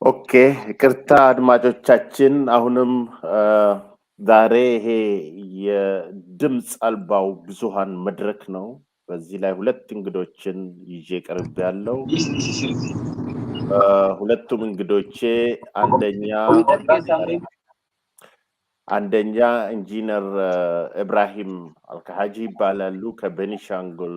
ኦኬ ይቅርታ አድማጮቻችን አሁንም ዛሬ ይሄ የድምፅ አልባው ብዙሃን መድረክ ነው። በዚህ ላይ ሁለት እንግዶችን ይዤ ቀርቤያለሁ። ሁለቱም እንግዶቼ አንደኛ ኢንጂነር ኢብራሂም አልካሃጂ ይባላሉ ከቤኒሻንጉል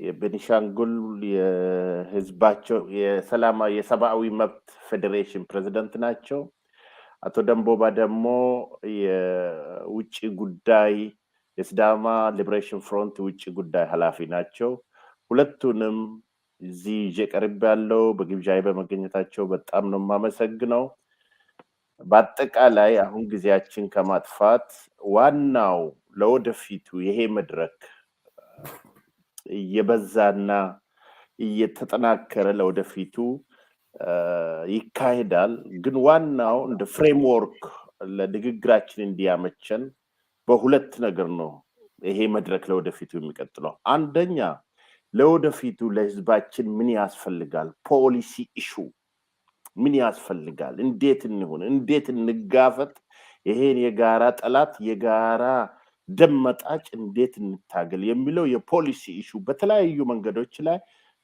የቤኒሻንጉል የህዝባቸው የሰብአዊ መብት ፌዴሬሽን ፕሬዝዳንት ናቸው። አቶ ደንቦባ ደግሞ የውጭ ጉዳይ የሲዳማ ሊበሬሽን ፍሮንት ውጭ ጉዳይ ኃላፊ ናቸው። ሁለቱንም እዚህ ይዤ ቀርቤያለሁ። በግብዣዬ በመገኘታቸው በጣም ነው የማመሰግነው። በአጠቃላይ አሁን ጊዜያችን ከማጥፋት ዋናው ለወደፊቱ ይሄ መድረክ እየበዛና እየተጠናከረ ለወደፊቱ ይካሄዳል። ግን ዋናው እንደ ፍሬምወርክ ለንግግራችን እንዲያመቸን በሁለት ነገር ነው ይሄ መድረክ ለወደፊቱ የሚቀጥለው። አንደኛ ለወደፊቱ ለህዝባችን ምን ያስፈልጋል፣ ፖሊሲ ኢሹ ምን ያስፈልጋል፣ እንዴት እንሁን፣ እንዴት እንጋፈጥ፣ ይሄን የጋራ ጠላት የጋራ ደም መጣጭ እንዴት እንታገል የሚለው የፖሊሲ ኢሹ በተለያዩ መንገዶች ላይ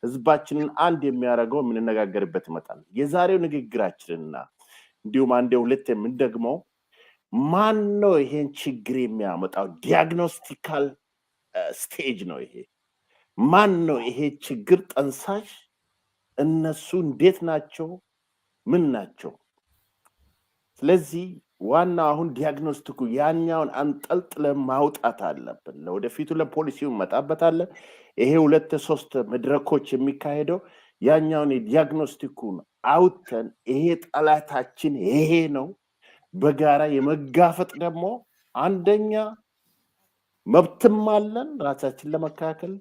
ህዝባችንን አንድ የሚያደርገው የምንነጋገርበት ይመጣል። የዛሬው ንግግራችንና እንዲሁም አንዴ ሁለት የምንደግመው ማን ነው ይሄን ችግር የሚያመጣው? ዲያግኖስቲካል ስቴጅ ነው ይሄ። ማን ነው ይሄ ችግር ጠንሳሽ? እነሱ እንዴት ናቸው? ምን ናቸው? ስለዚህ ዋና አሁን ዲያግኖስቲኩ ያኛውን አንጠልጥለን ማውጣት አለብን። ለወደፊቱ ለፖሊሲው እንመጣበታለን። ይሄ ሁለት ሶስት መድረኮች የሚካሄደው ያኛውን የዲያግኖስቲኩን አውጥተን ይሄ ጠላታችን ይሄ ነው በጋራ የመጋፈጥ ደግሞ አንደኛ መብትም አለን ራሳችን ለመካከል፣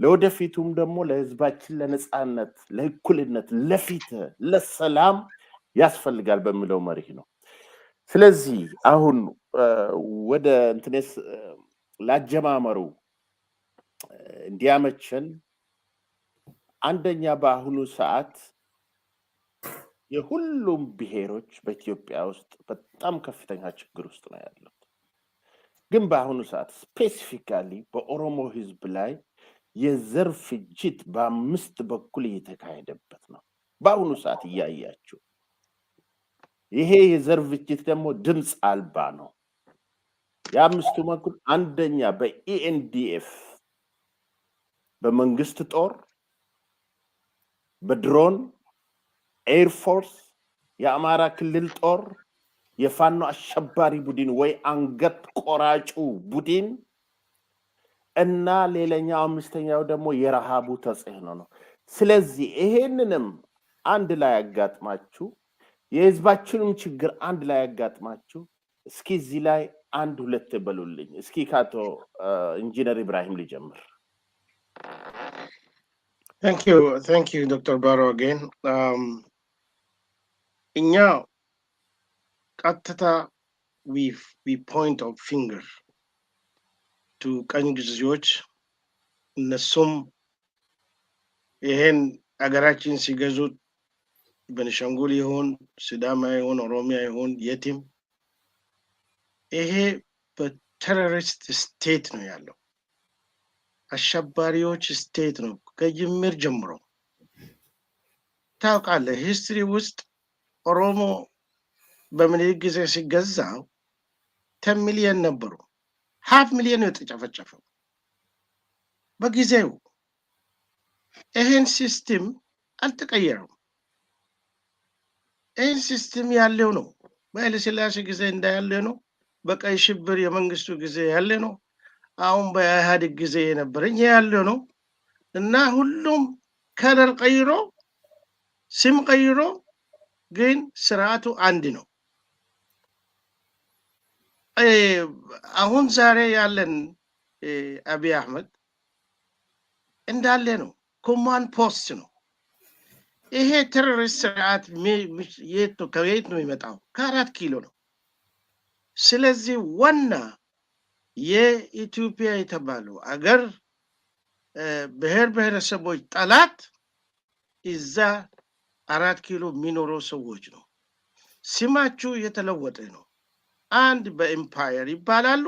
ለወደፊቱም ደግሞ ለህዝባችን ለነጻነት፣ ለእኩልነት፣ ለፍትህ፣ ለሰላም ያስፈልጋል በሚለው መርህ ነው። ስለዚህ አሁን ወደ እንትነስ ላጀማመሩ እንዲያመቸን አንደኛ በአሁኑ ሰዓት የሁሉም ብሔሮች በኢትዮጵያ ውስጥ በጣም ከፍተኛ ችግር ውስጥ ነው ያሉት። ግን በአሁኑ ሰዓት ስፔሲፊካሊ በኦሮሞ ህዝብ ላይ የዘር ፍጅት በአምስት በኩል እየተካሄደበት ነው። በአሁኑ ሰዓት እያያችሁ ይሄ የዘር ፍጅት ደግሞ ድምፅ አልባ ነው። የአምስቱ በኩል አንደኛ በኢኤንዲኤፍ በመንግስት ጦር፣ በድሮን ኤርፎርስ፣ የአማራ ክልል ጦር፣ የፋኖ አሸባሪ ቡድን ወይ አንገት ቆራጩ ቡድን እና ሌላኛው አምስተኛው ደግሞ የረሃቡ ተጽዕኖ ነው። ስለዚህ ይሄንንም አንድ ላይ ያጋጥማችሁ የህዝባችንም ችግር አንድ ላይ ያጋጥማችሁ እስኪ እዚህ ላይ አንድ ሁለት በሉልኝ። እስኪ ካቶ ኢንጂነር ኢብራሂም ሊጀምር። Thank you, Dr. Barrow again. እኛ ቀጥታ we point of finger to ቀኝ ገዢዎች። እነሱም ይሄን አገራችን ሲገዙት ቤኒሻንጉል ይሁን ሲዳማ ይሁን ኦሮሚያ ይሁን የትም ይሄ በቴሮሪስት ስቴት ነው ያለው፣ አሸባሪዎች ስቴት ነው ከጅምር ጀምሮ። ታውቃለህ ሂስትሪ ውስጥ ኦሮሞ በምኒልክ ጊዜ ሲገዛው 10 ሚሊዮን ነበሩ፣ 500,000 ነው የተጨፈጨፈው በጊዜው። ይሄን ሲስተም አልተቀየረም። ይህን ሲስተም ያለው ነው በኃይለ ሥላሴ ጊዜ እንዳያለው ነው፣ በቀይ ሽብር የመንግስቱ ጊዜ ያለ ነው፣ አሁን በኢህአዴግ ጊዜ የነበረኝ ያለው ነው። እና ሁሉም ከለር ቀይሮ ስም ቀይሮ ግን ስርዓቱ አንድ ነው። አሁን ዛሬ ያለን አብይ አህመድ እንዳለ ነው፣ ኮማንድ ፖስት ነው። ይሄ ቴሮሪስት ስርዓት ከየት ነው የሚመጣው? ከ4 ኪሎ ነው። ስለዚህ ዋና የኢትዮጵያ የተባለው አገር ብሔር ብሔረሰቦች ጠላት እዛ 4 ኪሎ የሚኖሩ ሰዎች ነው። ስማችሁ የተለወጠ ነው። አንድ በኤምፓየር ይባላሉ፣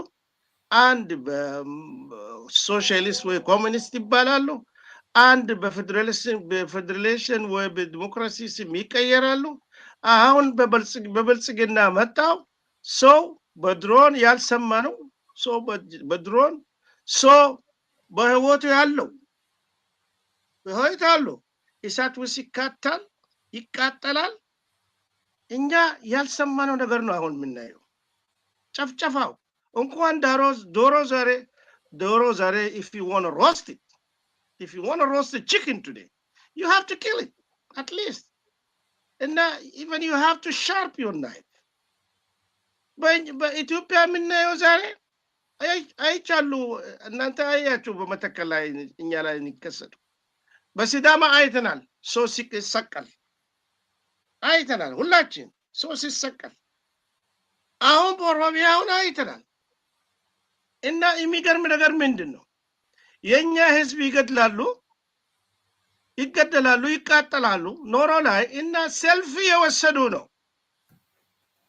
አንድ በሶሻሊስት ወይ ኮሚኒስት ይባላሉ፣ አንድ በፌዴሬሽን ወይ በዲሞክራሲ ስም ይቀየራሉ። አሁን በብልጽግና መጣው ሰው በድሮን ያልሰማ ነው። ሰው በድሮን ሰው በህይወቱ ያለው በህይወቱ ያለው እሳት ውስጥ ይቃጠላል። እኛ ያልሰማነው ነገር ነው አሁን የምናየው። ጨፍጨፋው እንኳን ዶሮ ዛሬ if you want to roast it, if you want to roast the chicken today, you have to kill it at least. And even you have to sharp your knife. በኢትዮጵያ የምናየው ዛሬ አይቻሉ። እናንተ አያችሁ በመተከል ላይ እኛ ላይ የሚከሰቱ። በሲዳማ አይተናል፣ ሰው ሲሰቀል አይተናል። ሁላችን ሰው ሲሰቀል አሁን በኦሮሚያውን አይተናል። እና የሚገርም ነገር ምንድን ነው? የኛ ህዝብ ይገደላሉ፣ ይቃጠላሉ ኖሮ ላይ እና ሰልፍ የወሰዱ ነው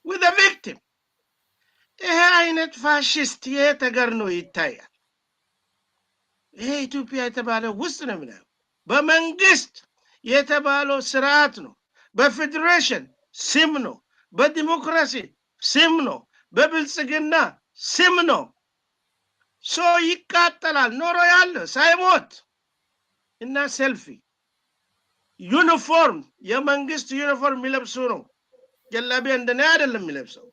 with the victim። ይሄ አይነት ፋሽስት የተገር ነው ይታያል። ይሄ ኢትዮጵያ የተባለው ውስጥ ነው ምናምን በመንግስት የተባለው ስርዓት ነው። በፌዴሬሽን ስም ነው፣ በዲሞክራሲ ስም ነው፣ በብልጽግና ስም ነው። ሰው ይቃጠላል ኖሮ ያለ ሳይሞት እና ሰልፊ ዩኒፎርም የመንግስት ዩኒፎርም የሚለብሱ ነው። ጀላቢያ እንደኔ አይደለም የሚለብሰው።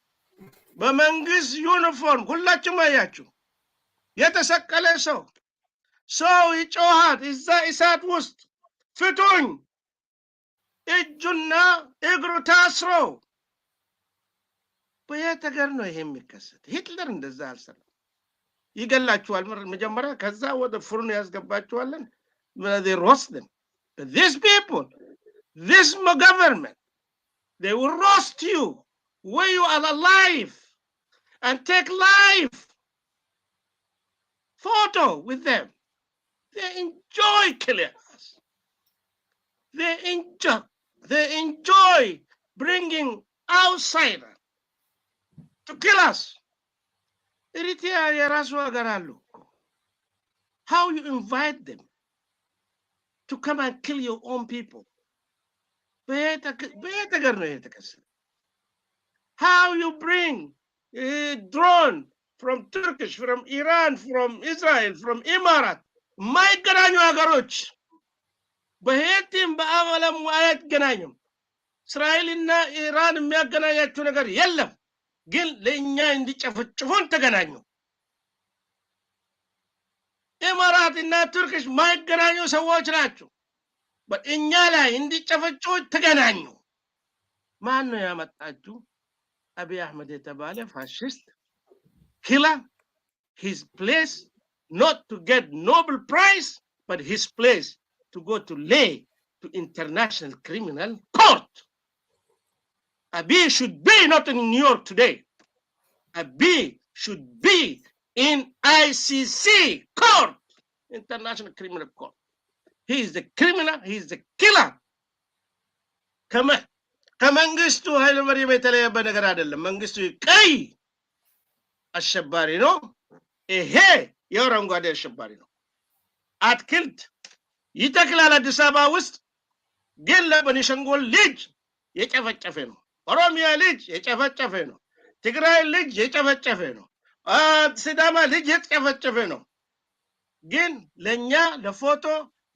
በመንግስት ዩኒፎርም ሁላችሁም አያችሁ። የተሰቀለ ሰው ይጮሃል እዛ እሳት ውስጥ ፍቱኝ፣ እጁና እግሩ ታስሮ። በየት ሀገር ነው ይሄ የሚከሰት? ሂትለር እንደዛ አልሰራም። ይገላችኋል መጀመሪያ፣ ከዛ ወደ ፍሩን ያስገባችኋለን። they roast them. But these people, this government, they will roast you when you are alive and take live photo with them. They enjoy killing us. They enjoy bringing outsider to kill us. Eritrea yarasu agaralu. How you invite them to come and kill your own people? How you bring a drone from Turkish, from Iran, from Israel, from Emirat? My ገናኙ ሀገሮች በየትም በአለም አይገናኙም። እስራኤልና ኢራን የሚያገናኛቸው ነገር የለም። ግን ለእኛ እንዲጨፈጭፉን ተገናኙ። ኢማራት እና ቱርክሽ ማይገናኙ ሰዎች ናቸው። በእኛ ላይ እንዲጨፈጭፉ ተገናኙ። ማን ነው ያመጣችሁ? አብይ አህመድ የተባለ ፋሽስት killer. His place not to get Nobel Prize, but his place to go to lay to International Criminal Court. Abiy should be not in New York today. Abiy should be in ICC court, International Criminal Court. He is the criminal, he is the killer. ከመንግስቱ ኃይለማርያም የተለየ ነገር አይደለም። መንግስቱ ቀይ አሸባሪ ነው። ይሄ የአረንጓዴ አሸባሪ ነው። አትክልት ይተክላል አዲስ አበባ ውስጥ፣ ግን ለቤኒሻንጉል ልጅ የጨፈጨፈ ነው። ኦሮሚያ ልጅ የጨፈጨፈ ነው። ትግራይ ልጅ የጨፈጨፈ ነው። ሲዳማ ልጅ የጨፈጨፈ ነው። ግን ለኛ ለፎቶ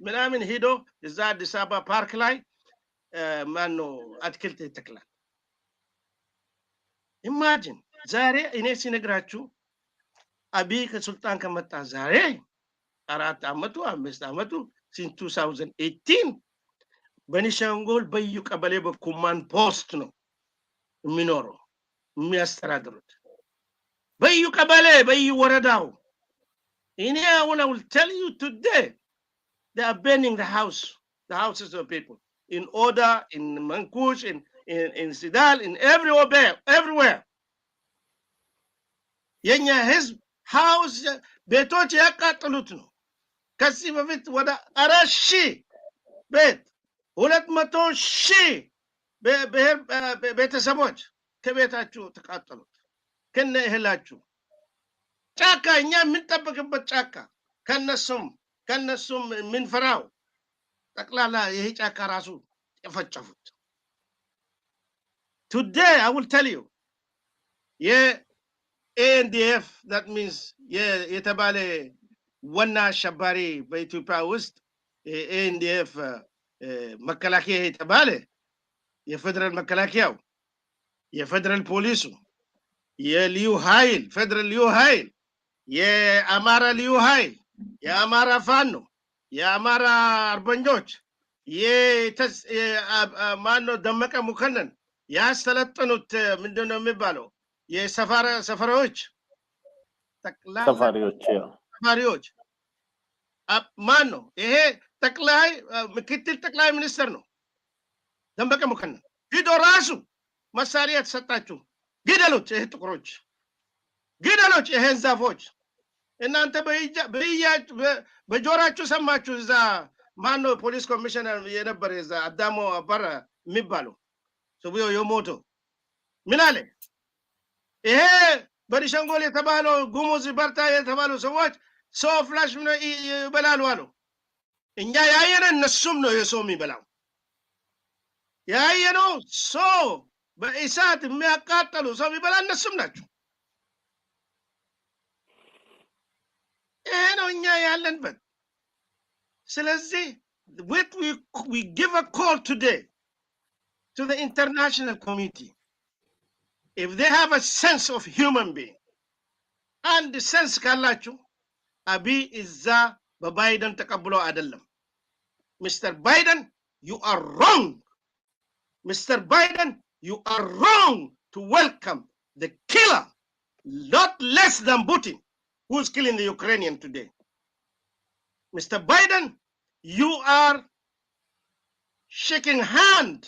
ምናምን ሄዶ እዛ አዲስ አበባ ፓርክ ላይ ማን ነው አትክልት ይተክላል። ኢማጂን ዛሬ እኔ ሲነግራችሁ አቢይ ከስልጣን ከመጣ ዛሬ 4 ዓመቱ 5 ዓመቱ since 2018 ቤኒሻንጉል በዩ ቀበሌ በኮማንድ ፖስት ነው የሚኖረው የሚያስተዳድሩት። በዩ ቀበሌ በዩ ወረዳው። እኔ I will tell you today they are burning the houses of people in Oda, in Mankush, in Sidal, in everywhere. የኛ ህዝብ ሃውስ ቤቶች ያቃጥሉት ነው። ከዚህ በፊት ወደ 4,000 ቤት 200,000 ቤተሰቦች ከቤታችሁ ተቃጠሉት ከነ እህላችሁ ጫካ እኛ የምንጠብቅበት ጫካ ከነሱም ምንፈራው ጠቅላላ ይሄ ጫካ ራሱ የፈጨፉት today I will tell you ANDF that means የተባለ ወና አሸባሪ በኢትዮጵያ ውስጥ ANDF መከላከያ የተባለ የፌደራል መከላከያው የፌደራል ፖሊሱ የልዩ ኃይል ፌደራል ልዩ ኃይል የአማራ ልዩ ኃይል የአማራ ፋኖ የአማራ አርበኞች ማነው ደመቀ ሙከነን ያሰለጠኑት ምንድነው የሚባለው የሰፋሪዎች ሰፋሪዎች ማን ነው ይሄ ምክትል ጠቅላይ ሚኒስትር ነው ደመቀ ሙከነን ሂዶ ራሱ መሳሪያ ተሰጣችሁ ግደሉት ይሄ ጥቁሮች ግደሉት ይሄን ዛፎች እናንተ በጆራችሁ ሰማችሁ እዛ ማን ነው ፖሊስ ኮሚሽነር የነበረ እዛ አዳሞ አባራ የሚባለው ሰውዬ የሞቶ ምን አለ ይሄ በሪሸንጎል የተባለው ጉሙዝ በርታ የተባለው ሰዎች ሰው ፍላሽ ምን ይበላሉ አሉ እኛ ያየነው እነሱም ነው የሰው የሚበላው ያየነው ሰው በእሳት የሚያቃጠሉ ሰው የሚበላ እነሱም ናቸው ይሄ ነው እኛ ያለንበት ስለዚህ we give a call today to the international community if they have a sense of human being and the sense ካላችሁ አብይ እዛ በባይደን ተቀብሎ አይደለም Mr. Biden you are wrong Mr. Biden you are wrong to welcome the killer not less than Putin who's killing the Ukrainian today Mr. Biden you are shaking hand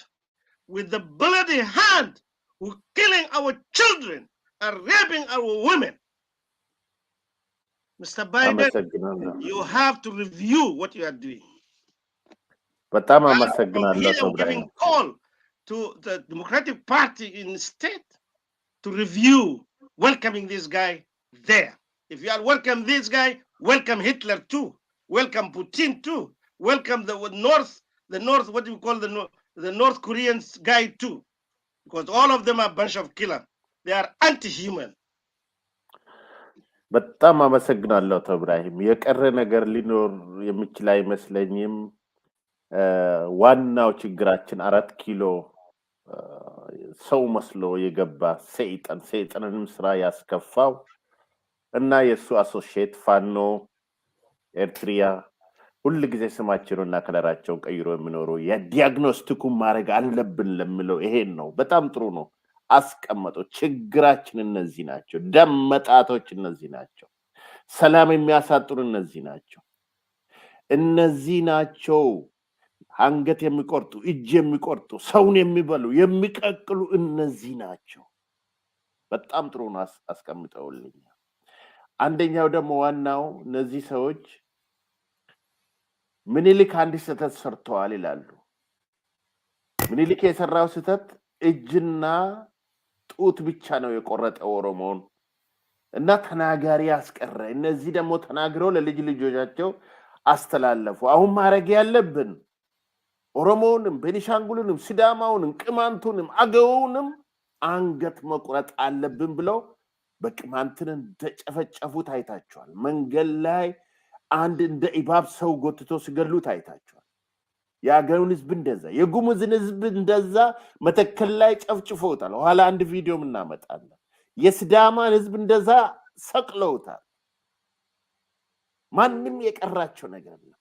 with the bloody hand who killing our children and raping our women. Mr. Biden, you have to review what you are doing. በጣም አመሰግናለሁ I'm giving call to the Democratic Party in the state to review welcoming this guy there. If you are welcome this guy, welcome Hitler too. Welcome Putin too. Welcome the North, what do you call the North Koreans guy too. Because all of them are a bunch of killers. They are anti-human. በጣም አመሰግናለሁ ተብራሂም የቀረ ነገር ሊኖር የሚችል አይመስለኝም ዋናው ችግራችን 4 ኪሎ ሰው መስሎ የገባ ሰይጣንንም ስራ ያስከፋው እና የሱ አሶሺየት ፋኖ ኤርትሪያ ሁሉ ጊዜ ስማቸውና ከለራቸውን ቀይሮ የሚኖሩ የዲያግኖስቲኩ ማረግ አለብን ለምለው ይሄን ነው በጣም ጥሩ ነው አስቀመጡ ችግራችን እነዚህ ናቸው ደም መጣቶች እነዚህ ናቸው ሰላም የሚያሳጡን እነዚህ ናቸው አንገት የሚቆርጡ እጅ የሚቆርጡ ሰውን የሚበሉ የሚቀቅሉ እነዚህ ናቸው በጣም ጥሩ ነው አስቀምጠውልኝ አንደኛው ደግሞ ዋናው እነዚህ ሰዎች ምኒልክ አንድ ስህተት ሰርተዋል ይላሉ ምኒልክ የሰራው ስህተት እጅና ጡት ብቻ ነው የቆረጠው ኦሮሞን እና ተናጋሪ ያስቀረ እነዚህ ደግሞ ተናግረው ለልጅ ልጆቻቸው አስተላለፉ አሁን ማረግ ያለብን ኦሮሞውንም ቤኒሻንጉልንም ሲዳማውንም ቅማንቱንም አገውንም አንገት መቁረጥ አለብን ብለው በቅማንትን ተጨፈጨፉት አይታቸዋል መንገድ ላይ አንድ እንደ ኢባብ ሰው ጎትቶ ሲገሉት አይታቸዋል ያገውን ህዝብ እንደዛ የጉሙዝን ህዝብ እንደዛ መተከል ላይ ጨፍጭፎታል ኋላ አንድ ቪዲዮ እናመጣለን የሲዳማን ህዝብ እንደዛ ሰቅለውታል ማንንም የቀራቸው ነገር ነው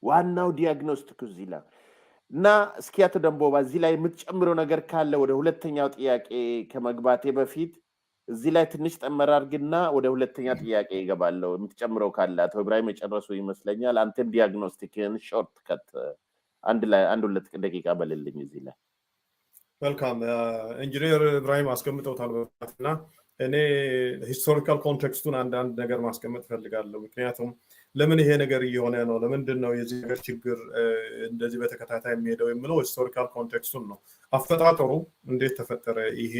ዋናው ዲያግኖስቲክ እዚህ ላይ እና እስኪያቱ ደንቦባ እዚህ ላይ የምትጨምረው ነገር ካለ ወደ ሁለተኛው ጥያቄ ከመግባቴ በፊት እዚህ ላይ ትንሽ ተመራርግና ወደ ሁለተኛ ጥያቄ ይገባለው የምትጨምረው ካለ አቶ ኢብራሂም የጨረሱ ይመስለኛል አንተም ዲያግኖስቲክን ሾርት ከት አንድ ሁለት ደቂቃ በልልኝ እዚህ ላይ welcome ኢንጂነር ኢብራሂም አስቀምጠውታል እና እኔ ሂስቶሪካል ኮንቴክስቱን አንድ ነገር ማስቀመጥ ፈልጋለሁ ምክንያቱም ለምን ይሄ ነገር እየሆነ ነው ለምንድን ነው የዚህ ነገር ችግር እንደዚህ በተከታታይ የሚሄደው የሚለው ሂስቶሪካል ኮንቴክስቱን ነው አፈጣጠሩ እንዴት ተፈጠረ ይሄ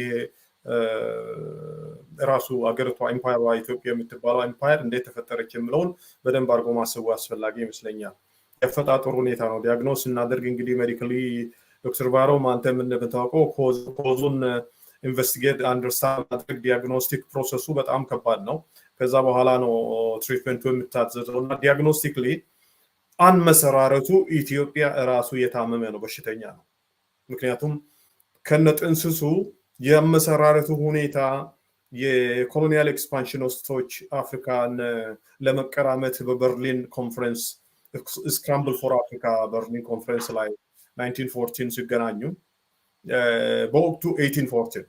ራሱ አገርቷ ኢምፓየሯ ኢትዮጵያ የምትባለው ኢምፓየር እንዴት ተፈጠረች የሚለውን በደንብ አድርጎ ማሰቡ አስፈላጊ ይመስለኛል የአፈጣጠሩ ሁኔታ ነው ዲያግኖስ እናደርግ እንግዲህ ሜዲካሊ ዶክተር ባሮ ማንተ ምን እንደምታውቀው ኮዙን ኢንቨስቲጌት አንደርስታንድ ማድረግ ዲያግኖስቲክ ፕሮሰሱ በጣም ከባድ ነው ከዛ በኋላ ነው ትሪትመንቱ የምታዘዘው እና ዲያግኖስቲክሊ አንመሰራረቱ ኢትዮጵያ ራሱ የታመመ ነው በሽተኛ ነው ምክንያቱም ከነጥንስሱ የመሰራረቱ ሁኔታ የኮሎኒያል ኤክስፓንሽኒስቶች አፍሪካን ለመቀራመት በበርሊን ኮንፈረንስ ስክራምብል ፎር አፍሪካ በርሊን ኮንፈረንስ ላይ 1914 ሲገናኙ በወቅቱ 1884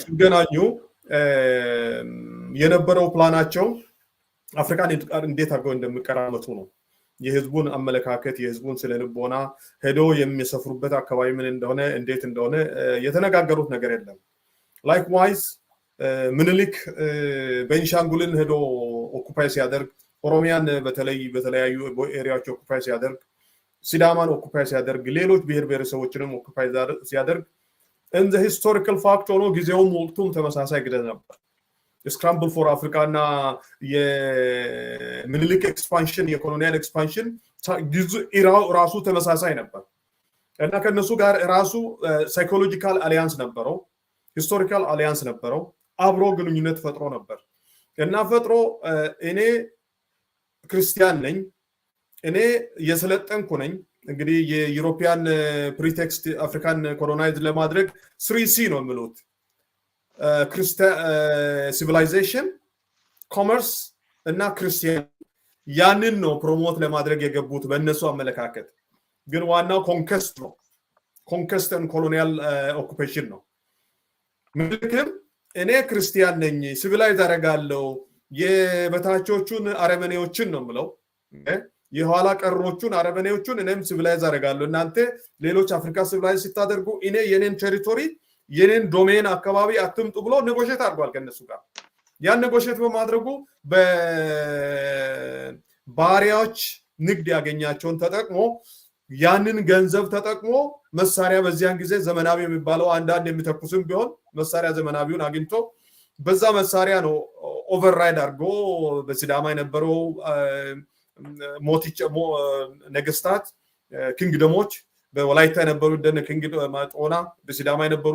ሲገናኙ የነበረው ፕላናቸው አፍሪካን እንዴት አድርገው እንደሚቀራመቱ ነው የህዝቡን አመለካከት የህዝቡን ስለልቦና ሄዶ የሚሰፍሩበት አካባቢ ምን እንደሆነ እንዴት እንደሆነ የተነጋገሩት ነገር የለም ላይክዋይዝ ምኒልክ ቤንሻንጉልን ሄዶ ኦኩፓይ ሲያደርግ ኦሮሚያን በተለያዩ ኤሪያዎች ኦኩፓይ ሲያደርግ ሲዳማን ኦኩፓይ ሲያደርግ ሌሎች ብሔር ብሔረሰቦችንም ኦኩፓይ ሲያደርግ እንደ ሂስቶሪካል ፋክት ሆኖ ጊዜውም ወቅቱም ተመሳሳይ ግደ ነበር ስክራምብል ፎር አፍሪካ እና የምኒልክ ኤክስፓንሽን የኮሎኒያል ኤክስፓንሽን ራሱ ተመሳሳይ ነበር እና ከነሱ ጋር ራሱ ሳይኮሎጂካል አሊያንስ ነበረው ሂስቶሪካል አሊያንስ ነበረው አብሮ ግንኙነት ፈጥሮ ነበር እና ፈጥሮ እኔ ክርስቲያን ነኝ እኔ የሰለጠንኩ ነኝ እንግዲህ የዩሮፒያን ፕሪቴክስት አፍሪካን ኮሎናይዝ ለማድረግ 3C ነው የሚሉት ሲቪላይዜሽን ኮመርስ እና ክርስቲያን ያንን ነው ፕሮሞት ለማድረግ የገቡት በእነሱ አመለካከት ግን ዋናው ኮንከስት ነው ኮንከስት and ኮሎኒያል ኦኩፔሽን ነው ምክንያቱም እኔ ክርስቲያን ነኝ ሲቪላይዝ አደርጋለሁ የበታቾቹን አረመኔዎችን ነው ምለው የኋላ ቀሮቹን አረመኔዎቹን እኔም ሲቪላይዝ አደርጋለሁ እናንተ ሌሎች አፍሪካ ሲቪላይዝ ሲታደርጉ እኔ የኔን ቴሪቶሪ የኔን ዶሜን አካባቢ አትምጡ ብሎ ኔጎሽየት አድርጓል ከነሱ ጋር ያን ኔጎሽየት በማድረጉ በባሪያዎች ንግድ ያገኛቸውን ተጠቅሞ ያንን ገንዘብ ተጠቅሞ መሳሪያ በዚያን ጊዜ ዘመናዊ የሚባለው አንዳንድ የሚተኩስም ቢሆን መሳሪያ ዘመናዊውን አግኝቶ በዛ መሳሪያ ነው ኦቨርራይድ አድርጎ በሲዳማ የነበረው ነገስታት ኪንግደሞች በወላይታ የነበሩ እንደነ ኪንግደም ጦና በሲዳማ የነበሩ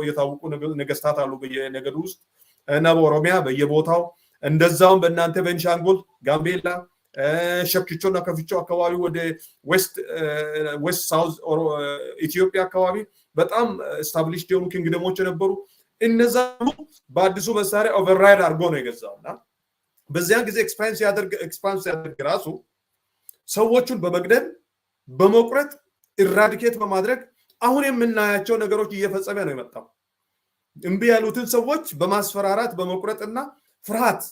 የታወቁ ነገስታት አሉ በየነገዱ ውስጥ እና በኦሮሚያ በየቦታው እንደዛውም በእናንተ ቤንሻንጉል ጋምቤላ ሸክቾና ከፍቾ አካባቢ ወደ ዌስት ሳውዝ ኢትዮጵያ አካባቢ በጣም ስታብሊሽድ የሆኑ ኪንግደሞች የነበሩ እነዛ በአዲሱ መሳሪያ ኦቨርራይድ አድርጎ ነው የገዛውና በዚያን ጊዜ ኤክስፓንስ ያደርግ ራሱ ሰዎቹን በመግደል በመቁረጥ ኢራዲኬት በማድረግ አሁን የምናያቸው ነገሮች እየፈጸመ ነው የመጣው እምቢ ያሉትን ሰዎች በማስፈራራት በመቁረጥና ፍርሃት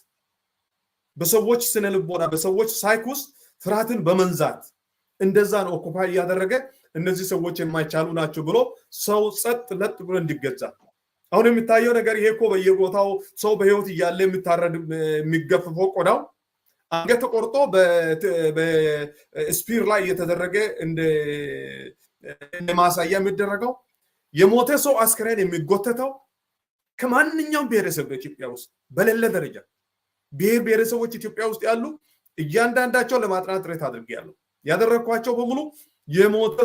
በሰዎች ስነልቦና በሰዎች ሳይኮስ ፍርሃትን በመንዛት እንደዛ ነው ኦኩፓይ ያደረገ እነዚህ ሰዎች የማይቻሉ ናቸው ብሎ ሰው ጸጥ ለጥ ብሎ እንዲገዛ አሁን የሚታየው ነገር ይሄ እኮ በየቦታው ሰው በህይወት እያለ የሚታረድ የሚገፈፈው ቆዳው አንገት ተቆርጦ በስፒር ላይ እየተደረገ እንደ ማሳያ የሚደረገው የሞተ ሰው አስከሬን የሚጎተተው ከማንኛውም ብሔረሰብ በኢትዮጵያ ውስጥ በሌለ ደረጃ ብሔር ብሔረሰቦች ኢትዮጵያ ውስጥ ያሉ እያንዳንዳቸው ለማጥናት ጥረት አድርጌያለሁ ያደረኳቸው በሙሉ የሞተ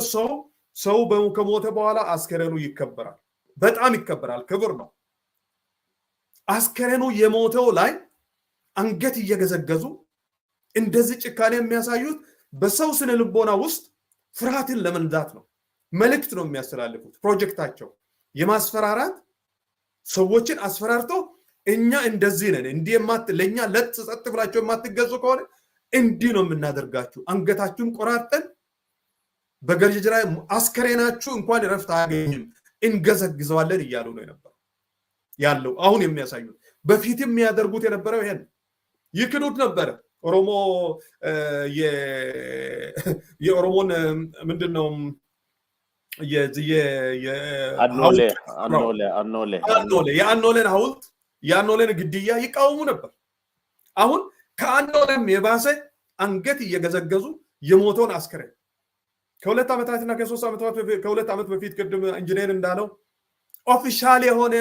ሰው ከሞተ በኋላ አስከሬኑ ይከበራል በጣም ይከበራል ክብር ነው አስከሬኑ የሞተው ላይ አንገት እየገዘገዙ እንደዚህ ጭካኔ የሚያሳዩት በሰው ስነ ልቦና ውስጥ ፍርሃትን ለመንዛት ነው መልእክት ነው የሚያስተላልፉት ፕሮጀክታቸው የማስፈራራት ሰዎችን አስፈራርተው እኛ እንደዚህ ነን እንዲማት ለኛ ለጽጽጥ ብላችሁ የማትገዙ ከሆነ እንዲ ነው የምናደርጋችሁ አንገታችሁን ቆራርጠን በገርጅራ አስከሬናችሁ እንኳን ረፍት አያገኝም እንገዘግዘዋለን እያሉ ነው ያለው አሁን የሚያሳዩት በፊትም የሚያደርጉት የነበረው ይሄን ይክዱት ነበር ኦሮሞ የኦሮሞን ምንድነው የአኖሌን ሐውልት የአኖሌን ግድያ ይቃወሙ ነበር። አሁን ከአኖሌም የባሰ አንገት እየገዘገዙ የሞተውን አስከሬን ከሁለት ዓመታትና ከሁለት ዓመት በፊት ቅድም ኢንጂነር እንዳለው ኦፊሻል የሆነ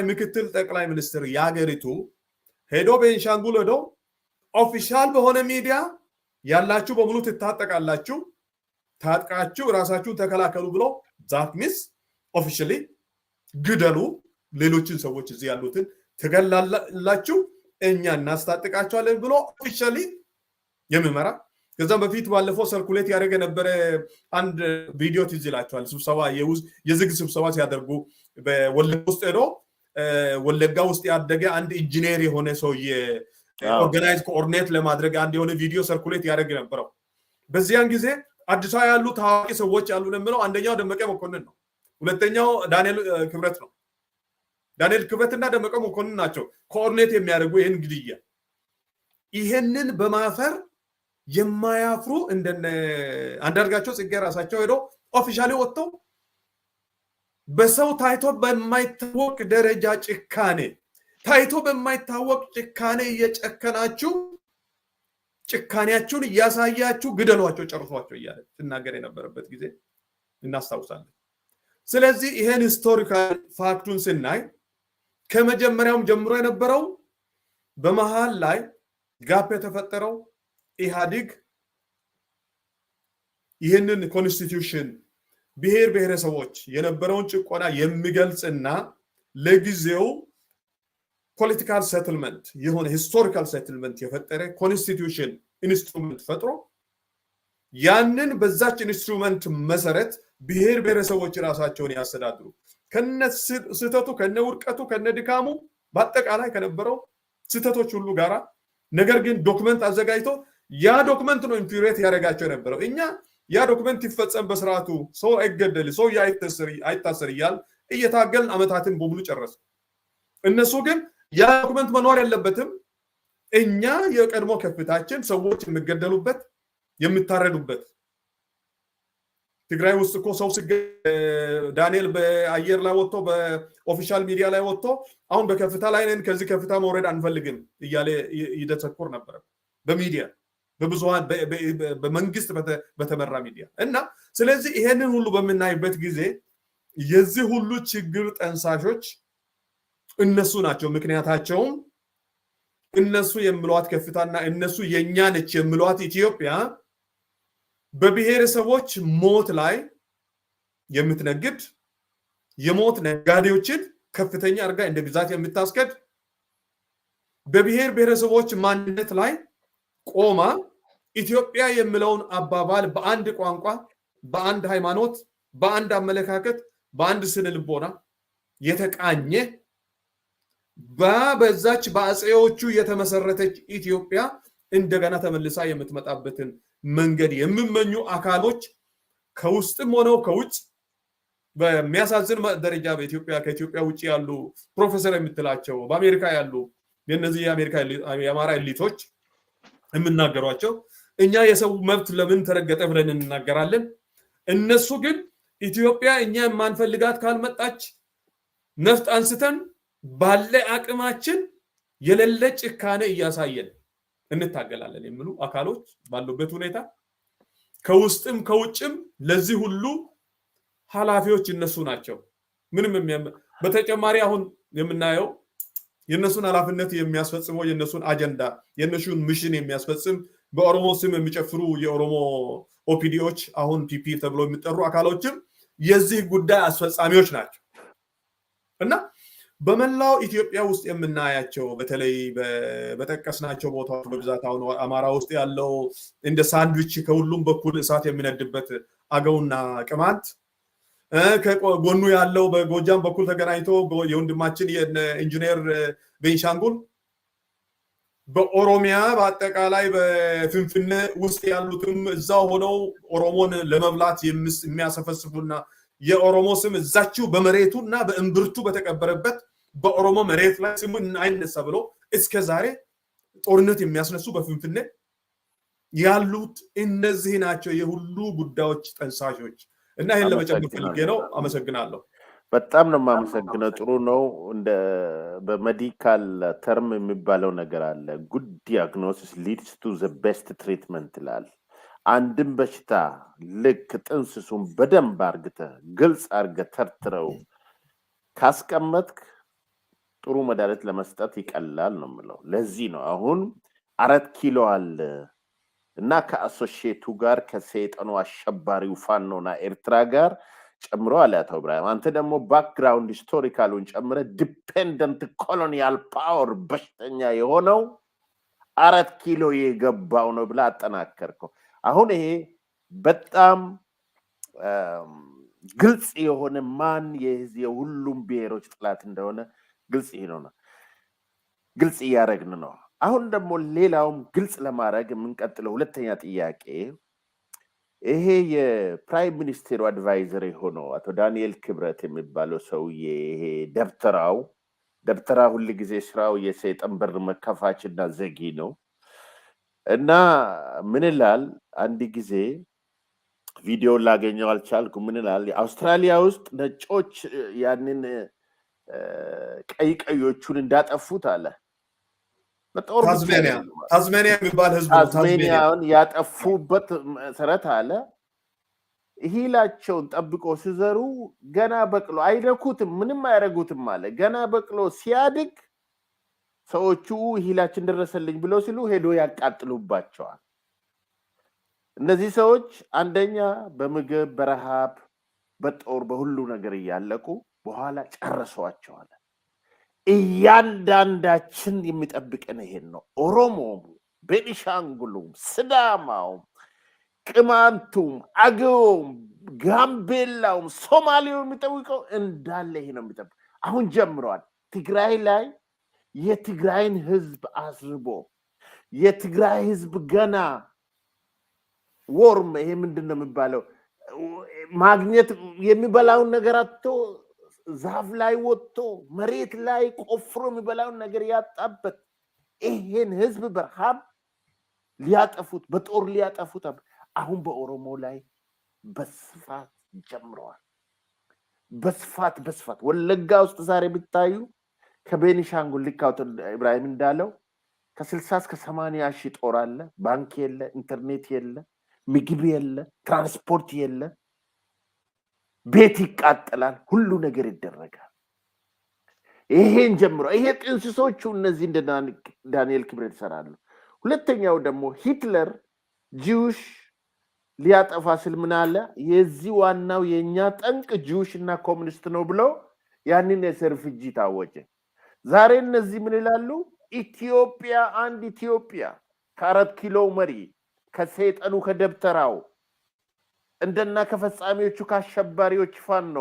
ምክትል ጠቅላይ ሚኒስትር የሀገሪቱ ሄዶ ቤንሻንጉል ሄዶ ኦፊሻል በሆነ ሚዲያ ያላችሁ በሙሉ ትታጠቃላችሁ፣ ታጥቃችሁ ራሳችሁን ተከላከሉ ብሎ ዛት ሚስ ኦፊሻሊ ግደሉ፣ ሌሎችን ሰዎች እዚህ ያሉትን ትገላላችሁ፣ እኛ እናስታጥቃቸዋለን ብሎ ኦፊሻሊ የሚመራ ከዛም በፊት ባለፈው ሰርኩሌት ያደረገ ነበረ አንድ ቪዲዮ ትዝ ይላችኋል። ስብሰባ የዝግ ስብሰባ ሲያደርጉ በወለጋ ውስጥ ሄዶ ወለጋ ውስጥ ያደገ አንድ ኢንጂነር የሆነ ሰውዬ ኦርጋናይዝ ኮኦርዲኔት ለማድረግ አንድ የሆነ ቪዲዮ ሰርኩሌት ያደረግ ነበረው። በዚያን ጊዜ አዲስ አበባ ያሉ ታዋቂ ሰዎች ያሉ ለምለው አንደኛው ደመቀ መኮንን ነው፣ ሁለተኛው ዳንኤል ክብረት ነው። ዳንኤል ክብረትና ደመቀ መኮንን ናቸው ኮኦርዲኔት የሚያደርጉ ይህን ግድያ። ይሄንን በማፈር የማያፍሩ እንደነ አንዳርጋቸው ጽጌ ራሳቸው ሄዶ ኦፊሻሊ ወጥተው በሰው ታይቶ በማይታወቅ ደረጃ ጭካኔ ታይቶ በማይታወቅ ጭካኔ እየጨከናችሁ ጭካኔያችሁን እያሳያችሁ ግደሏቸው፣ ጨርሷቸው እያለ ሲናገር የነበረበት ጊዜ እናስታውሳለን። ስለዚህ ይሄን ሂስቶሪካል ፋክቱን ስናይ ከመጀመሪያውም ጀምሮ የነበረው በመሃል ላይ ጋፕ የተፈጠረው ኢህአዲግ ይህንን ኮንስቲትዩሽን ብሔር ብሔረሰቦች የነበረውን ጭቆና የሚገልጽና ለጊዜው ፖለቲካል ሴትልመንት የሆነ ሂስቶሪካል ሴትልመንት የፈጠረ ኮንስቲትዩሽን ኢንስትሩመንት ፈጥሮ ያንን በዛች ኢንስትሩመንት መሰረት ብሔር ብሔረሰቦች ራሳቸውን ያስተዳድሩ ከነ ስህተቱ ከነ ውድቀቱ ከነ ድካሙ በአጠቃላይ ከነበረው ስህተቶች ሁሉ ጋራ ነገር ግን ዶክመንት አዘጋጅቶ ያ ዶክመንት ነው ኢንፊሪየት ያደረጋቸው የነበረው። እኛ ያ ዶክመንት ይፈጸም በስርዓቱ ሰው አይገደል ሰው አይታሰር እያል እየታገልን አመታትን በሙሉ ጨረሰ። እነሱ ግን ያ ዶክመንት መኖር የለበትም፣ እኛ የቀድሞ ከፍታችን ሰዎች የሚገደሉበት የሚታረዱበት ትግራይ ውስጥ እኮ ሰው ዳንኤል በአየር ላይ ወጥቶ በኦፊሻል ሚዲያ ላይ ወጥቶ አሁን በከፍታ ላይ ነን ከዚህ ከፍታ መውረድ አንፈልግም እያለ ይደሰኩር ነበር በሚዲያ በብዙሃን በመንግስት በተመራ ሚዲያ እና ስለዚህ ይሄንን ሁሉ በምናይበት ጊዜ የዚህ ሁሉ ችግር ጠንሳሾች እነሱ ናቸው። ምክንያታቸውም እነሱ የሚሏት ከፍታና እነሱ የኛ ነች የሚሏት ኢትዮጵያ በብሔረሰቦች ሞት ላይ የምትነግድ የሞት ነጋዴዎችን ከፍተኛ አድርጋ እንደ ግዛት የምታስከድ በብሔር ብሔረሰቦች ማንነት ላይ ቆማ ኢትዮጵያ የሚለውን አባባል በአንድ ቋንቋ፣ በአንድ ሃይማኖት፣ በአንድ አመለካከት፣ በአንድ ስነ ልቦና የተቃኘ በዛች በአጼዎቹ የተመሰረተች ኢትዮጵያ እንደገና ተመልሳ የምትመጣበትን መንገድ የሚመኙ አካሎች ከውስጥም ሆነው ከውጭ በሚያሳዝን ደረጃ በኢትዮጵያ ከኢትዮጵያ ውጭ ያሉ ፕሮፌሰር የምትላቸው በአሜሪካ ያሉ የነዚህ የአማራ ኤሊቶች የምናገሯቸው እኛ የሰው መብት ለምን ተረገጠ ብለን እንናገራለን። እነሱ ግን ኢትዮጵያ እኛ የማንፈልጋት ካልመጣች ነፍጥ አንስተን ባለ አቅማችን የሌለ ጭካኔ እያሳየን እንታገላለን የሚሉ አካሎች ባሉበት ሁኔታ ከውስጥም ከውጭም ለዚህ ሁሉ ኃላፊዎች እነሱ ናቸው። ምንም በተጨማሪ አሁን የምናየው የነሱን ኃላፊነት የሚያስፈጽመው የነሱን አጀንዳ የነሱን ሚሽን የሚያስፈጽም በኦሮሞ ስም የሚጨፍሩ የኦሮሞ ኦፒዲዎች አሁን ፒፒ ተብሎ የሚጠሩ አካሎችም የዚህ ጉዳይ አስፈጻሚዎች ናቸው እና በመላው ኢትዮጵያ ውስጥ የምናያቸው በተለይ በጠቀስናቸው ቦታዎች በብዛት አሁን አማራ ውስጥ ያለው እንደ ሳንድዊች ከሁሉም በኩል እሳት የሚነድበት አገውና ቅማንት ከጎኑ ያለው በጎጃም በኩል ተገናኝቶ የወንድማችን የኢንጂነር ቤንሻንጉል በኦሮሚያ በአጠቃላይ በፍንፍኔ ውስጥ ያሉትም እዛው ሆነው ኦሮሞን ለመብላት የሚያሰፈስፉና የኦሮሞ ስም እዛችሁ በመሬቱና በእምብርቱ በተቀበረበት በኦሮሞ መሬት ላይ ስሙ አይነሳ ብሎ እስከ ዛሬ ጦርነት የሚያስነሱ በፍንፍኔ ያሉት እነዚህ ናቸው የሁሉ ጉዳዮች ጠንሳሾች። እና ይሄን ለመጨመር ፈልጌ ነው። አመሰግናለሁ። በጣም ነው የማመሰግነው። ጥሩ ነው። እንደ በሜዲካል ተርም የሚባለው ነገር አለ። ጉድ ዲያግኖሲስ ሊድስ ቱ ዘ ቤስት ትሪትመንት ይላል። አንድም በሽታ ልክ ጥንስሱን በደንብ አርግተህ ግልጽ አርገህ ተርትረው ካስቀመጥክ ጥሩ መድኃኒት ለመስጠት ይቀላል ነው የምለው። ለዚህ ነው አሁን 4 ኪሎ አለ እና ከአሶሺየቱ ጋር ከሰይጣኑ አሸባሪው ፋኖና ኤርትራ ጋር ጨምሮ አለ አቶ ኢብራሂም። አንተ ደግሞ ባክግራውንድ ሂስቶሪካሉን ጨምረ ዲፔንደንት ኮሎኒያል ፓወር በሽተኛ የሆነው 4 ኪሎ የገባው ነው ብላ አጠናከርከው። አሁን ይሄ በጣም ግልጽ የሆነ ማን የሁሉም ብሔሮች ጥላት እንደሆነ ግልጽ ነው። ግልጽ እያደረግን ነው። አሁን ደግሞ ሌላውም ግልጽ ለማድረግ የምንቀጥለው ሁለተኛ ጥያቄ ይሄ የፕራይም ሚኒስቴሩ አድቫይዘር የሆነው አቶ ዳንኤል ክብረት የሚባለው ሰውዬ ይሄ ደብተራ ሁል ጊዜ ስራው የሰይጣን በር መከፋችና ዘጊ ነው እና ምን ይላል? አንድ ጊዜ ቪዲዮ ላገኘው አልቻልኩ። ምን ይላል? አውስትራሊያ ውስጥ ነጮች ያንን ቀዮቹን እንዳጠፉት አለ። ታዝሜኒያ የሚባል ህዝብ ታዝሜኒያን ያጠፉበት መሰረት አለ። ሂላቸውን ጠብቆ ሲዘሩ ገና በቅሎ አይደኩትም፣ ምንም አያረጉትም አለ። ገና በቅሎ ሲያድግ ሰዎቹ ሂላችን ደረሰልኝ ብለው ሲሉ ሄዶ ያቃጥሉባቸዋል። እነዚህ ሰዎች አንደኛ በምግብ በረሃብ በጦር በሁሉ ነገር እያለቁ በኋላ ጨርሰዋቸዋል። እያንዳንዳችን የሚጠብቀን ይሄን ነው። ኦሮሞም፣ ቤኒሻንጉሉም፣ ስዳማውም፣ ቅማንቱም፣ አገውም፣ ጋምቤላውም፣ ሶማሌው የሚጠብቀው እንዳለ ይሄ ነው የሚጠብቀው። አሁን ጀምረዋል። ትግራይ ላይ የትግራይን ህዝብ አስርቦ የትግራይ ህዝብ ገና ወርም ይሄ ምንድን ነው የሚባለው ማግኘት የሚበላውን ነገር አጥቶ ዛፍ ላይ ወጥቶ መሬት ላይ ቆፍሮ የሚበላውን ነገር ያጣበት ይሄን ህዝብ በረሃብ ሊያጠፉት በጦር ሊያጠፉት አሁን በኦሮሞ ላይ በስፋት ጀምረዋል። በስፋት ወለጋ ውስጥ ዛሬ ብታዩ ከቤኒሻንጉል ልክ አቶ ኢብራሂም እንዳለው ከ60 እስከ 80 ሺህ ጦር አለ። ባንክ የለ፣ ኢንተርኔት የለ፣ ምግብ የለ፣ ትራንስፖርት የለ፣ ቤት ይቃጠላል፣ ሁሉ ነገር ይደረጋል። ይሄን ጀምሮ ይሄ ጥንስሶቹ እነዚህ እንደ ዳንኤል ክብረት ይሰራሉ። ሁለተኛው ደግሞ ሂትለር ጂውሽ ሊያጠፋ ስል ምን አለ? የዚህ ዋናው የኛ ጠንቅ ጂውሽ እና ኮሙኒስት ነው ብሎ ያንን የሰር ፍጅ ታወጀ። ዛሬ እነዚህ ምን ይላሉ? ኢትዮጵያ አንድ ኢትዮጵያ ከ4 ኪሎ መሪ ከሰይጣኑ ከደብተራው እንደና ከፈጻሚዎቹ ከአሸባሪዎች ፋኖ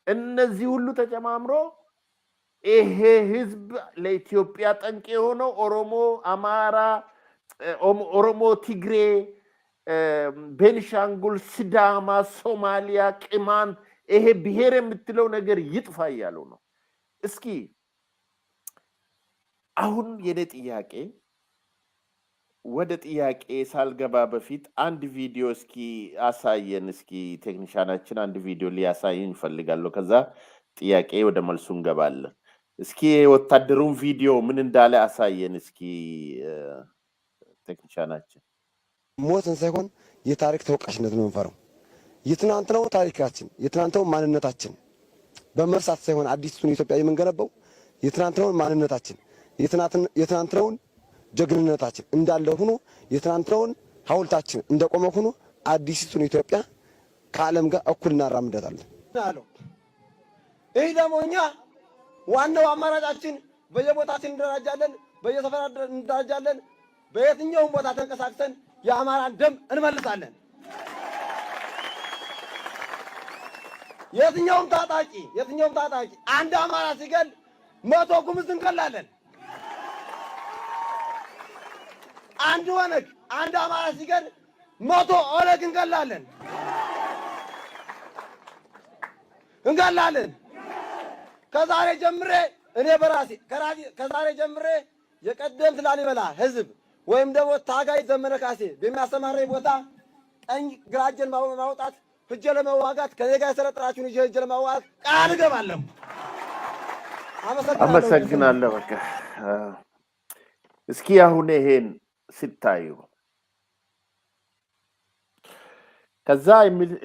እነዚህ ሁሉ ተጨማምሮ ይሄ ህዝብ ለኢትዮጵያ ጠንቅ የሆነው ኦሮሞ፣ አማራ፣ ኦሮሞ፣ ትግሬ፣ ቤኒሻንጉል፣ ሲዳማ፣ ሶማሊያ፣ ቅማንት ይሄ ብሔር የምትለው ነገር ይጥፋ እያለው ነው። እስኪ አሁን የኔ ጥያቄ ወደ ጥያቄ ሳልገባ በፊት አንድ ቪዲዮ እስኪ አሳየን። እስኪ ቴክኒሻናችን አንድ ቪዲዮ ሊያሳየን ይፈልጋለሁ። ከዛ ጥያቄ ወደ መልሱ እንገባለን። እስኪ ወታደሩን ቪዲዮ ምን እንዳለ አሳየን እስኪ ቴክኒሻናችን። ሞትን ሳይሆን የታሪክ ተወቃሽነት ነው የምንፈራው። የትናንትናው ታሪካችን የትናንትናው ማንነታችን በመርሳት ሳይሆን አዲሱን ኢትዮጵያ የምንገነባው የትናንትናውን ማንነታችን የትናንትናውን ጀግንነታችን እንዳለ ሆኖ የትናንትናውን ሐውልታችን እንደቆመ ሆኖ አዲሱን ኢትዮጵያ ከዓለም ጋር እኩል እናራምዳታለን አለው። ይህ ደግሞ እኛ ዋናው አማራጫችን በየቦታችን እንደራጃለን፣ በየሰፈራ እንደራጃለን፣ በየትኛውም ቦታ ተንቀሳቅሰን የአማራን ደም እንመልሳለን። የትኛውም ታጣቂ አንድ አማራ ሲገል 100 ጉምዝ እንገላለን። አንድ ወነግ አንድ አማራ ሲገል 100 ኦነግ እንገላለን። ከዛሬ ጀምሬ እኔ በራሴ ከዛሬ ጀምሬ የቀደምት ላሊበላ ህዝብ ወይም ደግሞ ታጋይ ዘመነ ካሴ በሚያሰማራኝ ቦታ ቀኝ ግራ እጄን ማውጣት ሂጄ ለመዋጋት ከኔ ጋር የሰለጠናችሁን ይዤ ሂጄ ለመዋጋት ቃል እገባለሁ። አመሰግናለሁ። በቃ እስኪ አሁን ይሄን ስታዩ ከዛ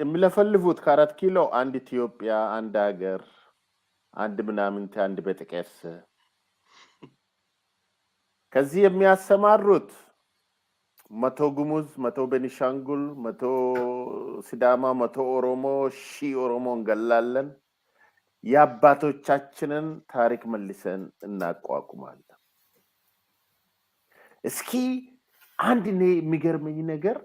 የሚለፈልፉት ከ4 ኪሎ አንድ ኢትዮጵያ አንድ ሀገር አንድ ምናምንት አንድ በጥቀስ ከዚህ የሚያሰማሩት 100 ጉሙዝ 100 ቤኒሻንጉል 100 ሲዳማ 100 ኦሮሞ 1000 ኦሮሞ እንገላለን የአባቶቻችንን ታሪክ መልሰን እናቋቁማለን። እስኪ አንድ ነው የሚገርመኝ ነገር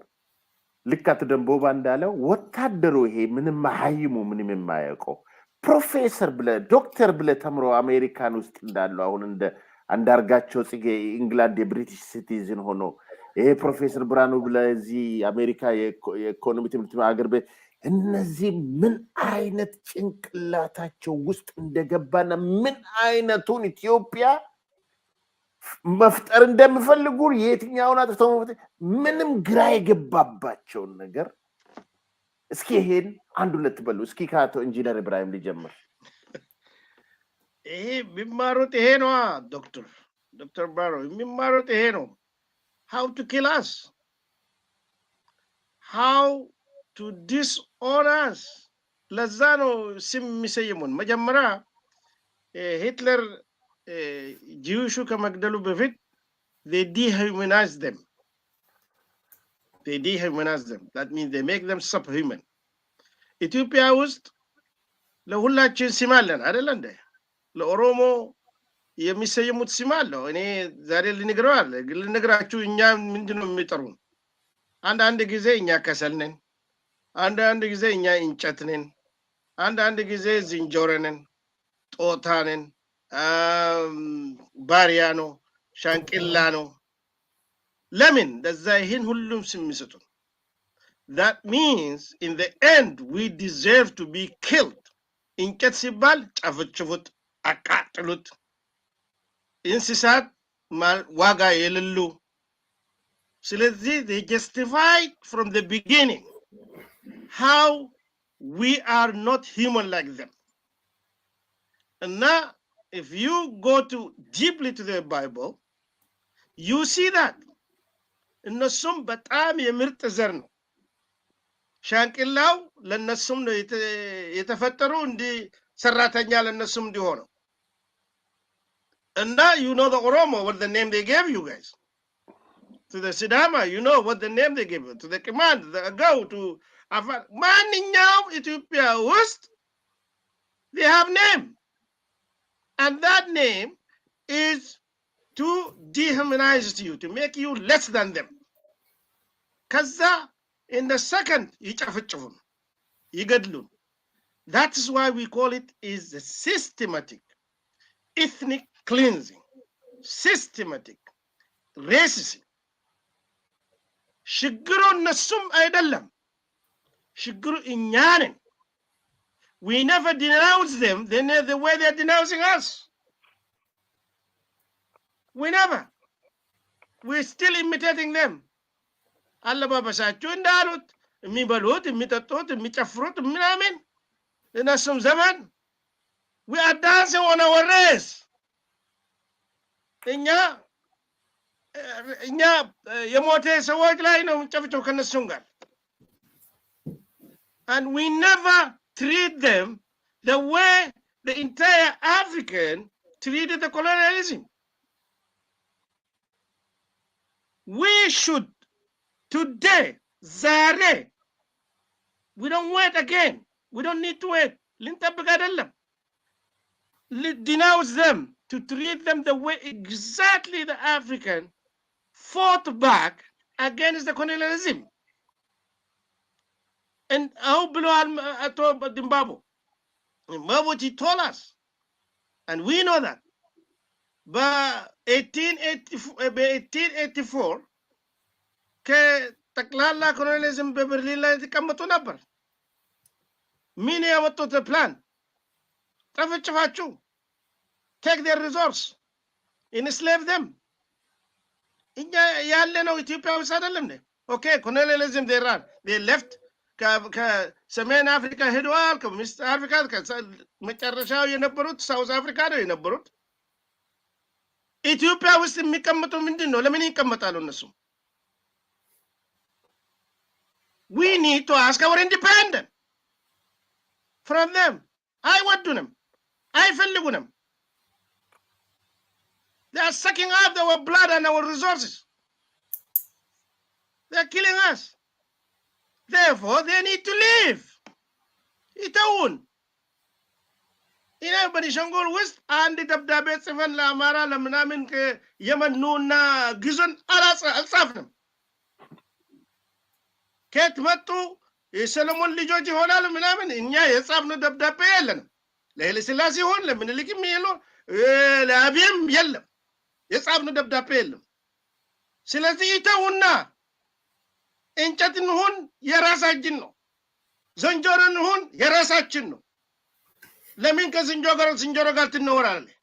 ልካት ደንቦባ እንዳለው ወታደሩ ይሄ ምንም ማሃይሙ ምንም የማያውቀው ፕሮፌሰር ብለ ዶክተር ብለ ተምሮ አሜሪካን ውስጥ እንዳሉ አሁን እንደ አንዳርጋቸው ጽጌ ኢንግላንድ የብሪቲሽ ሲቲዝን ሆኖ ይሄ ፕሮፌሰር ብራኑ ብለ እዚህ አሜሪካ የኢኮኖሚ ትምህርት ሀገር ቤት እነዚህ ምን አይነት ጭንቅላታቸው ውስጥ እንደገባና ምን አይነቱን ኢትዮጵያ መፍጠር እንደምፈልጉ የትኛውን አጥተው ምንም ግራ የገባባቸውን ነገር እስኪ ይሄን አንድ ሁለት በሉ። እስኪ ከአቶ ኢንጂነር ኢብራሂም ሊጀምር። ይሄ ቢማሩት ይሄ ነው ዶክተር ባሮ የሚማሩት ይሄ ነው። how to kill us, how to disown us። ለዛ ነው ስም የሚሰይሙን። መጀመሪያ ሂትለር ጂውሹ ከመግደሉ በፊት they dehumanize them. That means they make them subhuman. ኢትዮጵያ ውስጥ ለሁላችን ስም አለን አይደል እንዴ? ለኦሮሞ የሚሰየሙት ስም አለው። እኔ ዛሬ ልነግራችሁ እኛ ምንድነው የሚጠሩን? አንዳንድ ጊዜ እኛ ከሰል ነን፣ አንዳንድ ጊዜ እኛ እንጨት ነን፣ አንዳንድ ጊዜ ዝንጀሮ ነን፣ ጦታ ነን፣ ባሪያ ነው፣ ሻንቅላ ነው። ለምን ለዛ ይህን ሁሉም ስም ይሰጡን? That means in the end we deserve to be killed. እንጨት ሲባል ጨፍጭፉት፣ አቃጥሉት። እንስሳት ዋጋ የሌሉ። ስለዚህ they justified from the beginning how we are not human like them. And now if you go deeply to the Bible, you see that እነሱም በጣም የምርጥ ዘር ነው። ሻንቅላው ለነሱም ነው የተፈጠሩ እንዲ ሰራተኛ ለነሱም እንዲሆነው። And now you know the Oromo, what the name they gave you guys. To the Sidama, you know what the name they gave you. To the Command, the Agau, to Afar. Maninyam, Ethiopia, West, they have name. And that name is to dehumanize you, to make you less than them. Kaza, in the second, yigadlun. That is why we call it is a systematic, ethnic cleansing, systematic racism. Shiguru nasum aidalam. Shiguru inyanin. We never denounce them the way they're denouncing us. We never. We're still imitating them. አለባበሳቸው እንዳሉት የሚበሉት የሚጠጡት የሚጨፍሩት ምናምን እነሱም ዘመን we are dancing on our race. እኛ የሞተ ሰዎች ላይ ነው የምንጨፍጨው ከነሱም ጋር. And we never treat them the way the entire African treated the colonialism. We should today, Zare, we don't wait again. We don't need to wait. Denounce them, to treat them the way exactly the African fought back against the colonialism. And how below Zimbabwe, he told us, and we know that. But 1884, ከጠቅላላ ኮሎኒያሊዝም በበርሊን ላይ ተቀምጦ ነበር። ምን ያወጡት ፕላን? ጠፍጭፋችሁ take their resource, enslave them. እኛ ያለ ነው ኢትዮጵያ ውስጥ አይደለም እንዴ? Okay, colonialism they ran. They left. ከሰሜን አፍሪካ ሄደዋል። ከምስት አፍሪካ መጨረሻው የነበሩት ሳውዝ አፍሪካ ነው የነበሩት። ኢትዮጵያ ውስጥ የሚቀመጡ ምንድን ነው? ለምን ይቀመጣሉ እነሱ? We need to ask our independence from them. አይወዱንም፣ አይፈልጉንም። They are sucking up our blood and our resources. They are killing us. Therefore, they need to leave. ይተውን። በቤኒሻንጉል ውስጥ አንድ ደብዳቤ ጽፈን ለአማራ ለምናምን የመኑና ግዞን አልጻፍንም። ከየት መጡ? የሰለሞን ልጆች ይሆናል ምናምን እኛ የጻፍነው ደብዳቤ የለንም። ለኃይለ ሥላሴ ይሆን ለምኒልክም የለው ለአብይም የለም። የጻፍነው ደብዳቤ የለም። ስለዚህ ይተውና እንጨት እንሁን የራሳችን ነው። ዝንጀሮ እንሁን የራሳችን ነው። ለምን ከዝንጀሮ ጋር ትኖራለህ?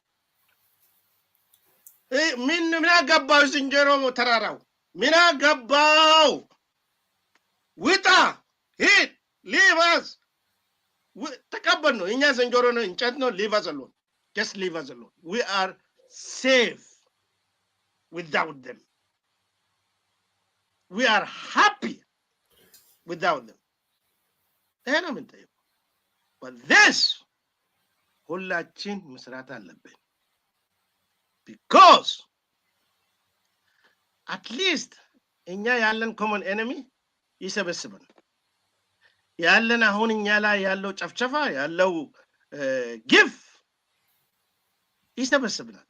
ምን አገባው ዝንጀሮ ተራራው? ምን አገባው? ውጣ፣ ሂድ፣ leave us። ተቀበል ነው። እኛ ዝንጀሮ ነው፣ እንጨት ነው። leave us alone. Just leave us alone. We are safe without them. We are happy without them. ይሄ ነው የምንጠይቀው። But this ሁላችን መስራት አለብን። Because at least እኛ ያለን common enemy ይሰበስበን። ያለን አሁን እኛ ላይ ያለው ጨፍጨፋ ያለው ግፍ ይሰበስብናል።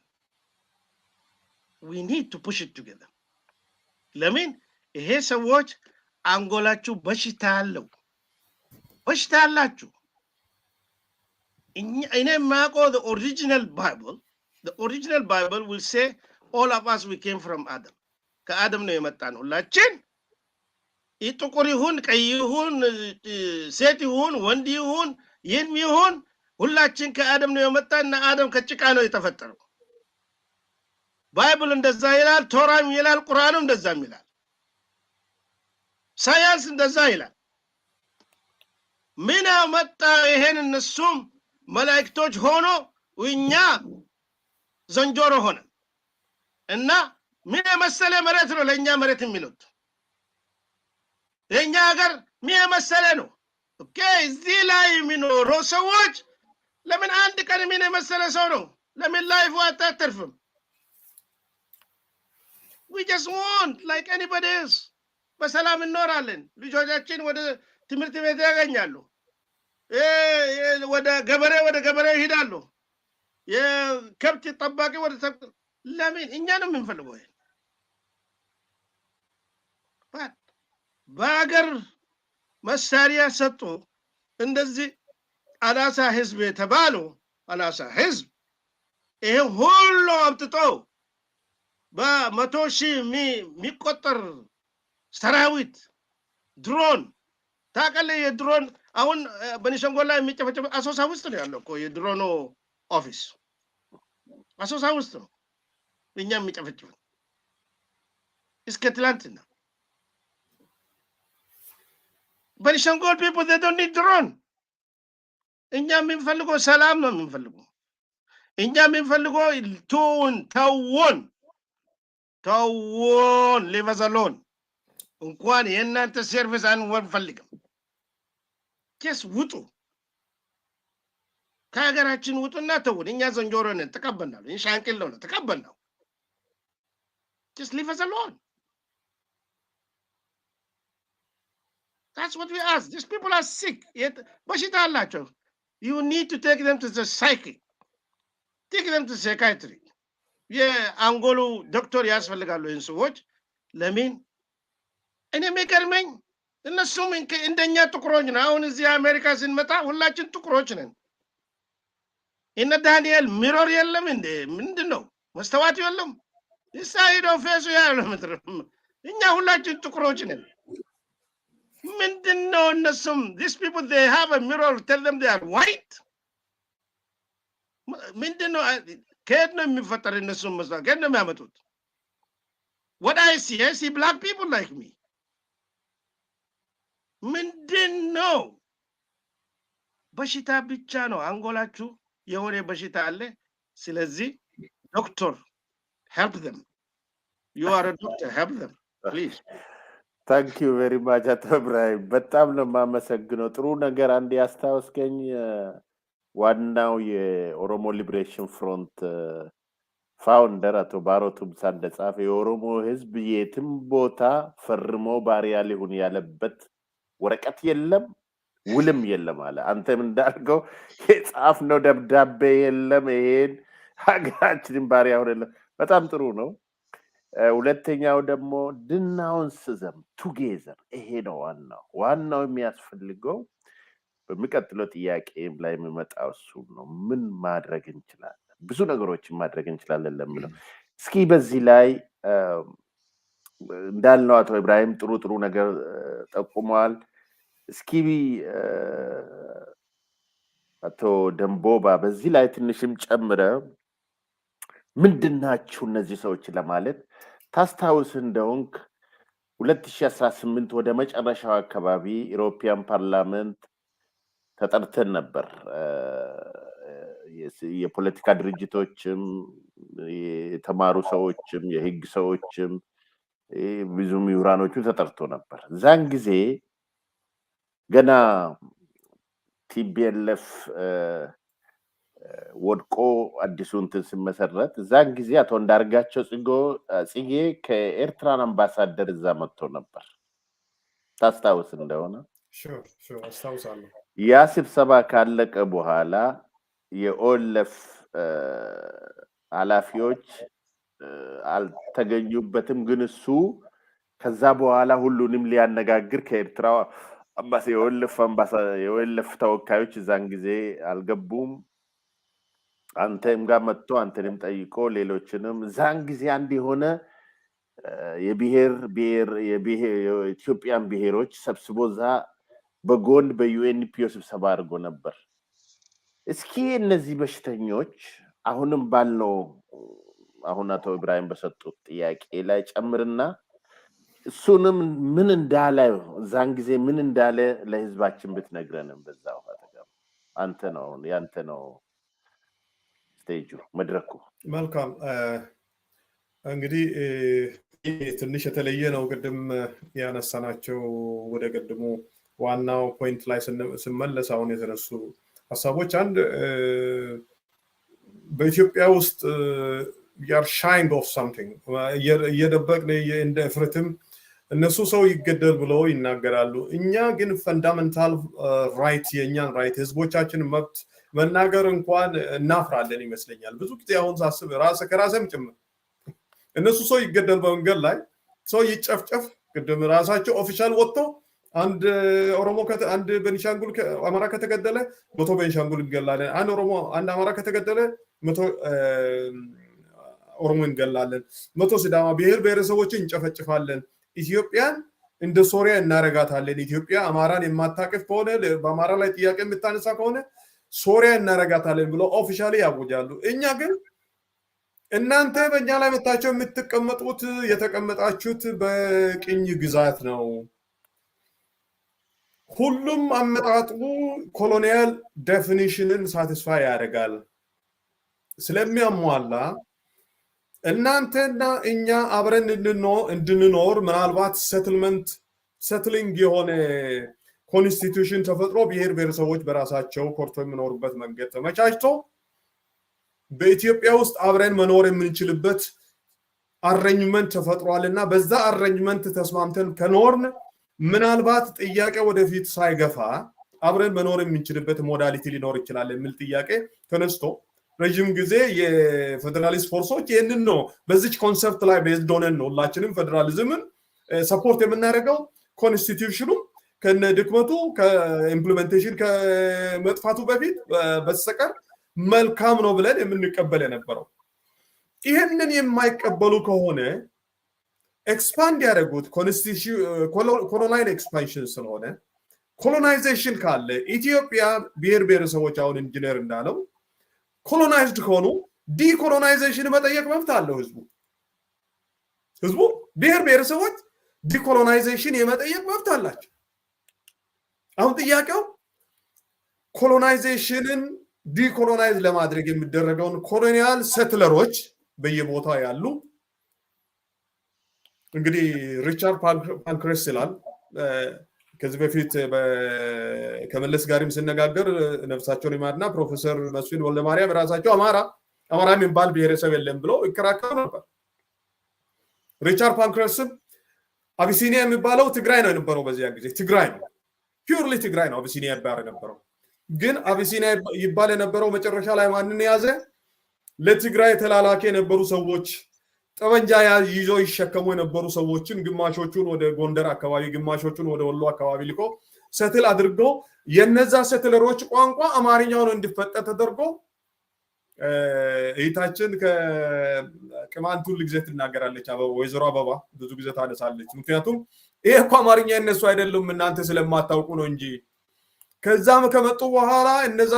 We need to push it together. ለምን ይሄ ሰዎች አንጎላችሁ በሽታ አለው፣ በሽታ አላችሁ። እኔ የማውቀው the original Bible will say all of us we came from Adam. ከአደም ነው የመጣን ሁላችን። ጥቁር ይሁን ቀይ ይሁን ሴት ይሁን ወንድ ይሁን ይህም ይሁን ሁላችን ከአደም ነው የመጣና አደም ከጭቃ ነው የተፈጠረው። ባይብል እንደዛ ይላል፣ ቶራም ይላል፣ ቁርአንም እንደዛም ይላል፣ ሳይንስ እንደዛ ይላል። ምን አመጣ ይሄን? እነሱም መላእክቶች ሆኖ እኛ ዝንጀሮ ሆነ እና ምን የመሰለ መሬት ነው ለእኛ መሬት የሚሉት? የእኛ ሀገር ምን የመሰለ ነው? ኦኬ፣ እዚህ ላይ የሚኖሩ ሰዎች ለምን አንድ ቀን ምን የመሰለ ሰው ነው? ለምን ላይፍ አታተርፍም? We just want like anybody else. በሰላም እንኖራለን። ልጆቻችን ወደ ትምህርት ቤት ያገኛሉ። ወደ ገበሬ ይሄዳሉ። የከብት ጠባቂ ወደ ለምን እኛ ነው የምንፈልገው? በሀገር መሳሪያ ሰጡ። እንደዚህ አናሳ ህዝብ የተባሉ አናሳ ህዝብ ይሄ ሁሉ አምጥቶ በመቶ ሺህ የሚቆጠር ሰራዊት ድሮን ታውቃለህ? የድሮን አሁን በቤኒሻንጉል ላይ የሚጨፈጨፍ አሶሳ ውስጥ ነው ያለው እኮ የድሮኑ ኦፊስ አሶሳ ውስጥ ነው እኛ የሚጨፈጭፍ እስከ ትላንትና። ቤኒሻንጉል people they don't need drone። እኛ የምንፈልገው ሰላም ነው የምንፈልገው። እኛ የምንፈልገው ተውን leave us alone። እንኳን የእናንተ ሰርቪስ አንፈልግም። ኬስ ውጡ፣ ከሀገራችን ውጡና ተውን። እኛ ዝንጀሮ ነን፣ ተቀበልናል። ሻንቅል ነው ተቀበልናል። just leave us alone. That's what we ask. These people are sick. በሽታ አላቸው። You need to take them to the psychic. Take them to psychiatry. የአንጎሉ ዶክተር ያስፈልጋሉ ይህን ሰዎች። ለምን እኔ የሚገርመኝ እነሱም እንደኛ ጥቁሮች ነው። አሁን እዚህ አሜሪካ ስንመጣ ሁላችን ጥቁሮች ነን። እነ ዳንኤል ሚሮር የለም እንዴ? ምንድን ነው መስተዋት የለም? ይሳይዶ ፌሱ ያለው እኛ ሁላችን ጥቁሮች ነን። ምንድን ነው እነሱም these people they have a mirror tell them they are white። ምንድን ነው ከየት ነው የሚፈጠር? እነሱም መስዋዕት ከየት ነው የሚያመጡት? what I see black people like me ምንድነው? በሽታ ብቻ ነው። አንጎላችሁ የሆነ በሽታ አለ። ስለዚህ ዶክተር help them. You are a doctor, help them, please. ታንክ ዩ ቬሪ ማች አቶ ኢብራሂም በጣም ነው የማመሰግነው። ጥሩ ነገር አንድ ያስታወስከኝ ዋናው የኦሮሞ ሊብሬሽን ፍሮንት ፋውንደር አቶ ባሮ ቱምሳ እንደጻፈ የኦሮሞ ህዝብ የትም ቦታ ፈርሞ ባሪያ ሊሆን ያለበት ወረቀት የለም ውልም የለም አለ። አንተም እንዳልከው የጻፍነው ደብዳቤ የለም። ይሄን ሀገራችንን ባሪያ ሆነለ። በጣም ጥሩ ነው። ሁለተኛው ደግሞ ድናውንስዝም ቱጌዘር ይሄ ነው ዋናው የሚያስፈልገው። በሚቀጥለው ጥያቄም ላይ የሚመጣው እሱ ነው። ምን ማድረግ እንችላለን? ብዙ ነገሮችን ማድረግ እንችላለን ለምለው እስኪ በዚህ ላይ እንዳልነው አቶ ኢብራሂም ጥሩ ነገር ጠቁመዋል። እስኪ አቶ ደንቦባ በዚህ ላይ ትንሽም ጨምረ ምንድናችሁ እነዚህ ሰዎች ለማለት ታስታውስ እንደሆንክ 2018 ወደ መጨረሻው አካባቢ ኢሮፒያን ፓርላመንት ተጠርተን ነበር። የፖለቲካ ድርጅቶችም የተማሩ ሰዎችም የህግ ሰዎችም ብዙ ምሁራኖቹ ተጠርቶ ነበር። ዛን ጊዜ ገና ቲቢኤልኤፍ ወድቆ አዲሱ እንትን ሲመሰረት ዛን ጊዜ አቶ እንዳርጋቸው ጽጌ ከኤርትራን አምባሳደር እዛ መጥቶ ነበር። ታስታውስ እንደሆነ? አስታውሳለሁ። ያ ስብሰባ ካለቀ በኋላ የኦኤልኤፍ ኃላፊዎች አልተገኙበትም። ግን እሱ ከዛ በኋላ ሁሉንም ሊያነጋግር ከኤርትራ የኦኤልኤፍ ተወካዮች ዛን ጊዜ አልገቡም። አንተም ጋር መጥቶ አንተንም ጠይቆ ሌሎችንም ዛን ጊዜ አንድ የሆነ የኢትዮጵያን ብሔሮች ሰብስቦ ዛ በጎን በዩኤንፒኦ ስብሰባ አድርጎ ነበር። እስኪ እነዚህ በሽተኞች አሁንም ባለው አሁን አቶ ኢብራሂም በሰጡት ጥያቄ ላይ ጨምርና እሱንም ምን እንዳለ ዛን ጊዜ ምን እንዳለ ለህዝባችን ብትነግረንም በዛው አንተ ነው ያንተ ነው ስቴጁ መድረኩ። መልካም እንግዲህ ትንሽ የተለየ ነው። ቅድም ያነሳናቸው ወደ ቀድሞ ዋናው ፖይንት ላይ ስመለስ አሁን የተነሱ ሀሳቦች አንድ በኢትዮጵያ ውስጥ you're ashamed of something እየደበቅን እንደ እፍረትም እነሱ ሰው ይገደል ብለው ይናገራሉ። እኛ ግን ፈንዳሜንታል ራይት የኛን ራይት ህዝቦቻችን መብት መናገር እንኳን እናፍራለን ይመስለኛል። ብዙ ጊዜ አሁን ሳስብ ከራሴም ጭምር እነሱ ሰው ይገደል በመንገድ ላይ ሰው ይጨፍጨፍ ቅድም ራሳቸው ኦፊሻል ወጥቶ አንድ ኦሮሞ አንድ ቤኒሻንጉል አማራ ከተገደለ 100 ቤኒሻንጉል እንገላለን፣ አንድ አማራ ከተገደለ 100 ኦሮሞ እንገላለን፣ 100 ሲዳማ ብሔረሰቦችን እንጨፈጭፋለን፣ ኢትዮጵያን እንደ ሶሪያ እናረጋታለን፣ ኢትዮጵያ አማራን የማታቀፍ ከሆነ በአማራ ላይ ጥያቄ የምታነሳ ከሆነ ሶሪያ እናረጋታለን ብሎ ኦፊሻሊ ያውጃሉ። እኛ ግን እናንተ በእኛ ላይ መታቸው የምትቀመጡት የተቀመጣችሁት በቅኝ ግዛት ነው፣ ሁሉም አመጣጡ ኮሎኒያል ዴፊኒሽንን ሳቲስፋይ ያደርጋል ስለሚያሟላ እናንተና እኛ አብረን እንድንኖር ምናልባት ሰትሊንግ የሆነ ኮንስቲቱሽን ተፈጥሮ ብሔረሰቦች በራሳቸው ኮርቶ የሚኖሩበት መንገድ ተመቻችቶ በኢትዮጵያ ውስጥ አብረን መኖር የምንችልበት አሬንጅመንት ተፈጥሯልና በዛ አሬንጅመንት ተስማምተን ከኖርን ምናልባት ጥያቄ ወደፊት ሳይገፋ አብረን መኖር የምንችልበት ሞዳሊቲ ሊኖር ይችላል የሚል ጥያቄ ተነስቶ ረጅም ጊዜ የፌደራሊስት ፎርሶች ይህንን ነው በዚች ኮንሰፕት ላይ ቤዝድ ሆነን ነው ሁላችንም ፌደራሊዝምን ሰፖርት የምናደርገው። ኮንስቲቱሽኑ ከነ ድክመቱ ከኢምፕሊሜንቴሽን ከመጥፋቱ በፊት በስተቀር መልካም ነው ብለን የምንቀበል የነበረው። ይህንን የማይቀበሉ ከሆነ ኤክስፓንድ ያደረጉት ኮሎናይል ኤክስፓንሽን ስለሆነ ኮሎናይዜሽን ካለ ኢትዮጵያ ብሔረሰቦች አሁን ኢንጂነር እንዳለው ኮሎናይዝድ ከሆኑ ዲኮሎናይዜሽን መጠየቅ መብት አለው ህዝቡ ብሔረሰቦች ዲኮሎናይዜሽን የመጠየቅ መብት አላቸው። አሁን ጥያቄው ኮሎናይዜሽንን ዲኮሎናይዝ ለማድረግ የሚደረገውን ኮሎኒያል ሴትለሮች በየቦታው ያሉ እንግዲህ ሪቻርድ ፓንክረስት ይላል ከዚህ በፊት ከመለስ ጋርም ስነጋገር ነፍሳቸውን ይማርና ፕሮፌሰር መስፍን ወልደማርያም ራሳቸው አማራ የሚባል ብሔረሰብ የለም ብለው ይከራከሩ ነበር። ሪቻርድ ፓንክረስትም አቢሲኒያ የሚባለው ትግራይ ነው የነበረው በዚያ ጊዜ ትግራይ ነው ፒውርሊ ትግራይ ነው አቢሲኒያ ይባል የነበረው። ግን አቢሲኒያ ይባል የነበረው መጨረሻ ላይ ማንን ያዘ? ለትግራይ ተላላኪ የነበሩ ሰዎች ጠበንጃ ይዞ ይሸከሙ የነበሩ ሰዎችን ግማሾቹን ወደ ጎንደር አካባቢ ግማሾቹን ወደ ወሎ አካባቢ ልኮ ሰትል አድርጎ የነዛ ሰትለሮች ቋንቋ አማርኛው ነው እንዲፈጠር ተደርጎ እይታችን ከቅማንት ሁሉ ጊዜ ትናገራለች ወይዘሮ አበባ ብዙ ጊዜ ታነሳለች። ምክንያቱም ይሄ እኮ አማርኛ የነሱ አይደለም እናንተ ስለማታውቁ ነው እንጂ ከዛም ከመጡ በኋላ እነዛ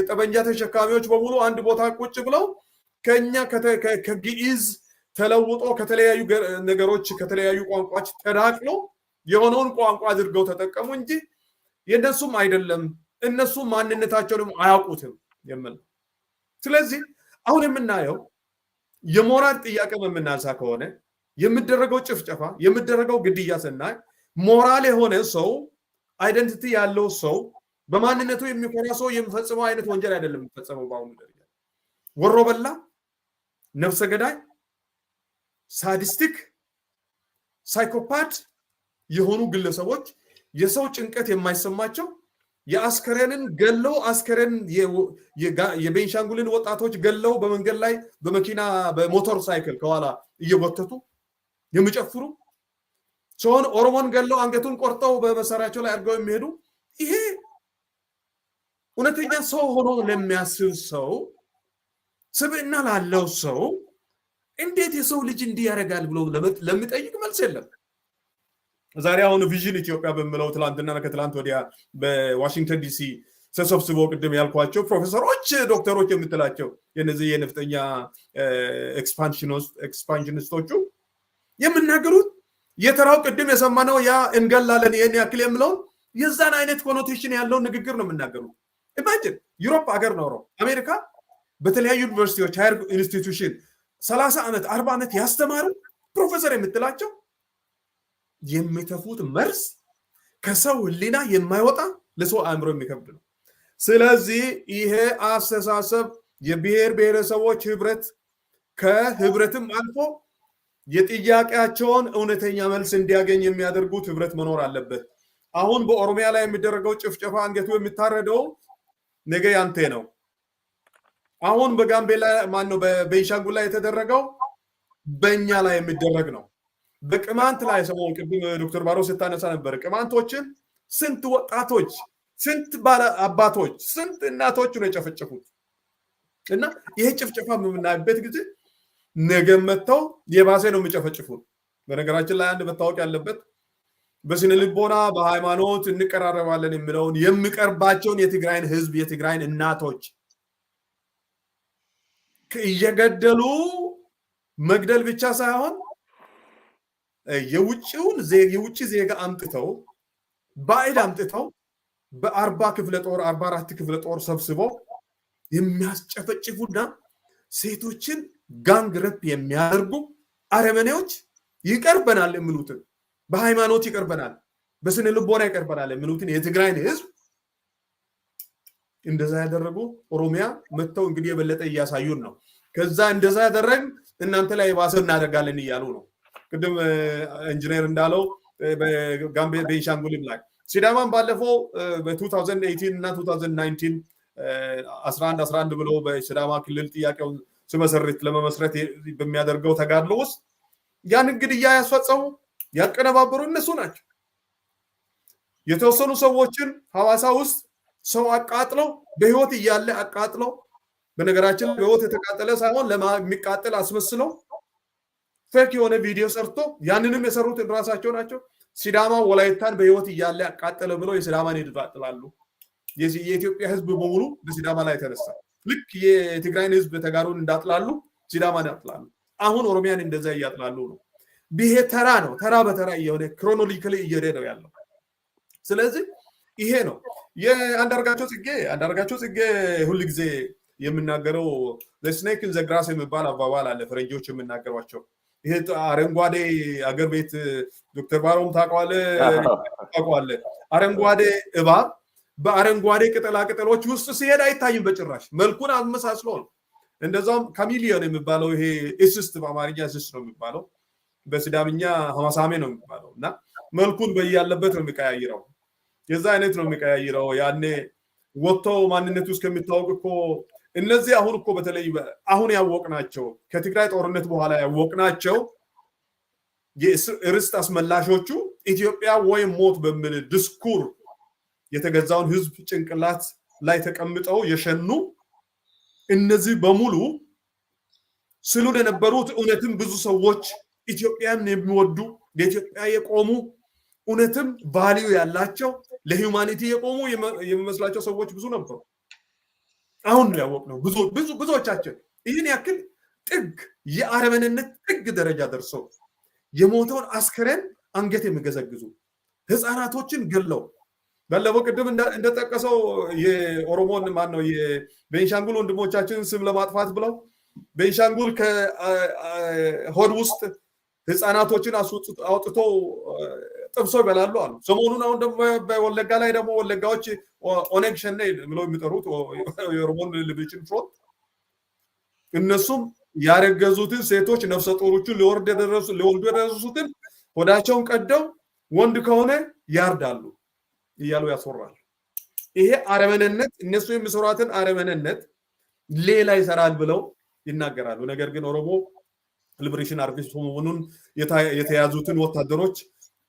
ጠበንጃ ተሸካሚዎች በሙሉ አንድ ቦታ ቁጭ ብለው ከኛ ከግዕዝ ተለውጦ ከተለያዩ ነገሮች ከተለያዩ ቋንቋዎች ተዳቅሎ የሆነውን ቋንቋ አድርገው ተጠቀሙ እንጂ የነሱም አይደለም እነሱ ማንነታቸውንም አያውቁትም የሚል። ስለዚህ አሁን የምናየው የሞራል ጥያቄ የምናነሳ ከሆነ የሚደረገው ጭፍጨፋ የሚደረገው ግድያ ስናይ ሞራል የሆነ ሰው አይደንቲቲ ያለው ሰው በማንነቱ የሚኮራ ሰው የሚፈጽመው አይነት ወንጀል አይደለም የሚፈጸመው። በአሁኑ ደረጃ ወሮበላ፣ ነፍሰ ገዳይ፣ ሳዲስቲክ፣ ሳይኮፓት የሆኑ ግለሰቦች የሰው ጭንቀት የማይሰማቸው የአስከሬንን ገለው አስከሬን የቤንሻንጉልን ወጣቶች ገለው በመንገድ ላይ በመኪና በሞተር ሳይክል ከኋላ እየጎተቱ የሚጨፍሩ ሰውን ኦሮሞን ገለው አንገቱን ቆርጠው በመሳሪያቸው ላይ አድርገው የሚሄዱ ይሄ እውነተኛ ሰው ሆኖ ለሚያስብ ሰው ስብዕና ላለው ሰው እንዴት የሰው ልጅ እንዲህ ያደርጋል ብሎ ለሚጠይቅ መልስ የለም። ዛሬ አሁን ቪዥን ኢትዮጵያ በሚለው ትላንትና ከትላንት ወዲያ በዋሽንግተን ዲሲ ተሰብስበው ቅድም ያልኳቸው ፕሮፌሰሮች ዶክተሮች የምትላቸው የነዚህ የነፍጠኛ ኤክስፓንሽኒስቶቹ የምናገሩት የተራው ቅድም የሰማነው ያ እንገላለን ይሄን ያክል የምለው የዛን አይነት ኮኖቴሽን ያለው ንግግር ነው የምናገሩት። ኢማጂን ዩሮፕ ሀገር ኖሮ አሜሪካ በተለያዩ ዩኒቨርሲቲዎች ሃየር ኢንስቲትዩሽን 30 ዓመት 40 ዓመት ያስተማሩ ፕሮፌሰር የምትላቸው የሚተፉት መርዝ ከሰው ህሊና የማይወጣ ለሰው አእምሮ የሚከብድ ነው። ስለዚህ ይሄ አስተሳሰብ የብሔር ብሔረሰቦች ህብረት ከህብረትም አልፎ የጥያቄያቸውን እውነተኛ መልስ እንዲያገኝ የሚያደርጉት ህብረት መኖር አለበት። አሁን በኦሮሚያ ላይ የሚደረገው ጭፍጨፋ አንገቱ የሚታረደው ነገ ያንተ ነው። አሁን በጋምቤላ ማነው በቤንሻንጉል ላይ የተደረገው በእኛ ላይ የሚደረግ ነው። በቅማንት ላይ ሰሞኑን ቅድም ዶክተር ባሮ ስታነሳ ነበር። ቅማንቶችን ስንት ወጣቶች ስንት ባለ አባቶች ስንት እናቶች ነው የጨፈጨፉት። እና ይሄ ጭፍጨፋ በምናይበት ጊዜ ነገ መተው የባሰ ነው የሚጨፈጭፉት። በነገራችን ላይ አንድ መታወቅ ያለበት በስነ ልቦና በሃይማኖት እንቀራረባለን የሚለውን የሚቀርባቸውን የትግራይን ህዝብ የትግራይን እናቶች እየገደሉ መግደል ብቻ ሳይሆን የውጭ ዜጋ አምጥተው ባዕድ አምጥተው በ40 ክፍለ ጦር 44 ክፍለ ጦር ሰብስበው የሚያስጨፈጭፉና ሴቶችን ጋንግ ረፕ የሚያደርጉ አረመኔዎች ይቀርበናል የሚሉትን በሃይማኖት ይቀርበናል በስነ ልቦና ይቀርበናል የሚሉትን የትግራይን ህዝብ እንደዛ ያደረጉ ኦሮሚያ መተው እንግዲህ የበለጠ እያሳዩን ነው። ከዛ እንደዛ ያደረግ እናንተ ላይ ባሰ እናደርጋለን እያሉ ነው። ቅድም ኢንጂነር እንዳለው በጋምቤ ቤንሻንጉልም ላይ ሲዳማን ባለፈው በ2018 እና 2019 11 ብሎ በሲዳማ ክልል ጥያቄውን ለመመስረት በሚያደርገው ተጋድሎ ውስጥ ያን ግድያ ያስፈጸሙ ያቀነባበሩ እነሱ ናቸው። የተወሰኑ ሰዎችን ሐዋሳ ውስጥ ሰው አቃጥለው በህይወት እያለ አቃጥለው በነገራችን ላይ በህይወት የተቃጠለ ሳይሆን ለሚቃጠል አስመስለው ፌክ የሆነ ቪዲዮ ሰርቶ ያንንም የሰሩት ራሳቸው ናቸው። ሲዳማ ወላይታን በህይወት እያለ አቃጠለ ብለው የሲዳማን ይጥላሉ። የኢትዮጵያ ህዝብ በሙሉ በሲዳማ ላይ ተነሳ። ልክ የትግራይን ህዝብ ተጋሩን እንዳጥላሉ ሲዳማን ያጥላሉ። አሁን ኦሮሚያን እንደዛ እያጥላሉ ነው። ብሄ ተራ ነው። ተራ በተራ እየሆነ ክሮኖሎጂካሊ እየሄደ ነው ያለው። ስለዚህ ይሄ ነው የአንዳርጋቸው ጽጌ ሁል ጊዜ የምናገረው ስኔክ ኢን ዘ ግራስ የሚባል አባባል አለ ፈረንጆች የምናገሯቸው። ይሄ አረንጓዴ አገር ቤት ዶክተር ባሮም ታውቀዋለህ። አረንጓዴ እባብ በአረንጓዴ ቅጠላ ቅጠሎች ውስጥ ሲሄድ አይታይም በጭራሽ፣ መልኩን አመሳስሎ ነው። እንደዛም ካሚሊዮን የሚባለው ይሄ እስስት በአማርኛ እስስት ነው የሚባለው፣ በሲዳምኛ ሀማሳሜ ነው የሚባለው እና መልኩን በያለበት ነው የሚቀያይረው። የዛ አይነት ነው የሚቀያይረው። ያኔ ወጥተው ማንነቱ እስከሚታወቅ እኮ እነዚህ አሁን እኮ በተለይ አሁን ያወቅናቸው ከትግራይ ጦርነት በኋላ ያወቅናቸው የርስት አስመላሾቹ ኢትዮጵያ ወይም ሞት በሚል ድስኩር የተገዛውን ህዝብ ጭንቅላት ላይ ተቀምጠው የሸኑ እነዚህ በሙሉ ስሉ የነበሩት እውነትም ብዙ ሰዎች ኢትዮጵያን የሚወዱ ለኢትዮጵያ የቆሙ እውነትም ቫልዩ ያላቸው ለሂውማኒቲ የቆሙ የሚመስላቸው ሰዎች ብዙ ነበሩ። አሁን ነው ያወቅነው ብዙዎቻችን ይህን ያክል ጥግ የአረመኔነት ጥግ ደረጃ ደርሰው የሞተውን አስከሬን አንገት የሚገዘግዙ ህፃናቶችን ገለው ባለፈው ቅድም እንደጠቀሰው የኦሮሞን ማን ነው የቤንሻንጉል ወንድሞቻችንን ስም ለማጥፋት ብለው ቤንሻንጉል ከሆድ ውስጥ ህፃናቶችን አውጥቶ ጥብሶ ይበላሉ አሉ። ሰሞኑን አሁን ደግሞ በወለጋ ላይ ደግሞ ወለጋዎች ኦነግ ሸኔ ብለው የሚጠሩት የኦሮሞን ሊብሬሽን ፍሮንት እነሱም ያረገዙትን ሴቶች ነፍሰ ጡሮቹን ሊወልዱ የደረሱትን ሆዳቸውን ቀደው ወንድ ከሆነ ያርዳሉ እያሉ ያስወራል። ይሄ አረመኔነት እነሱ የሚሰሯትን አረመኔነት ሌላ ይሰራል ብለው ይናገራሉ። ነገር ግን ኦሮሞ ሊብሬሽን አርሚ መሆኑን የተያዙትን ወታደሮች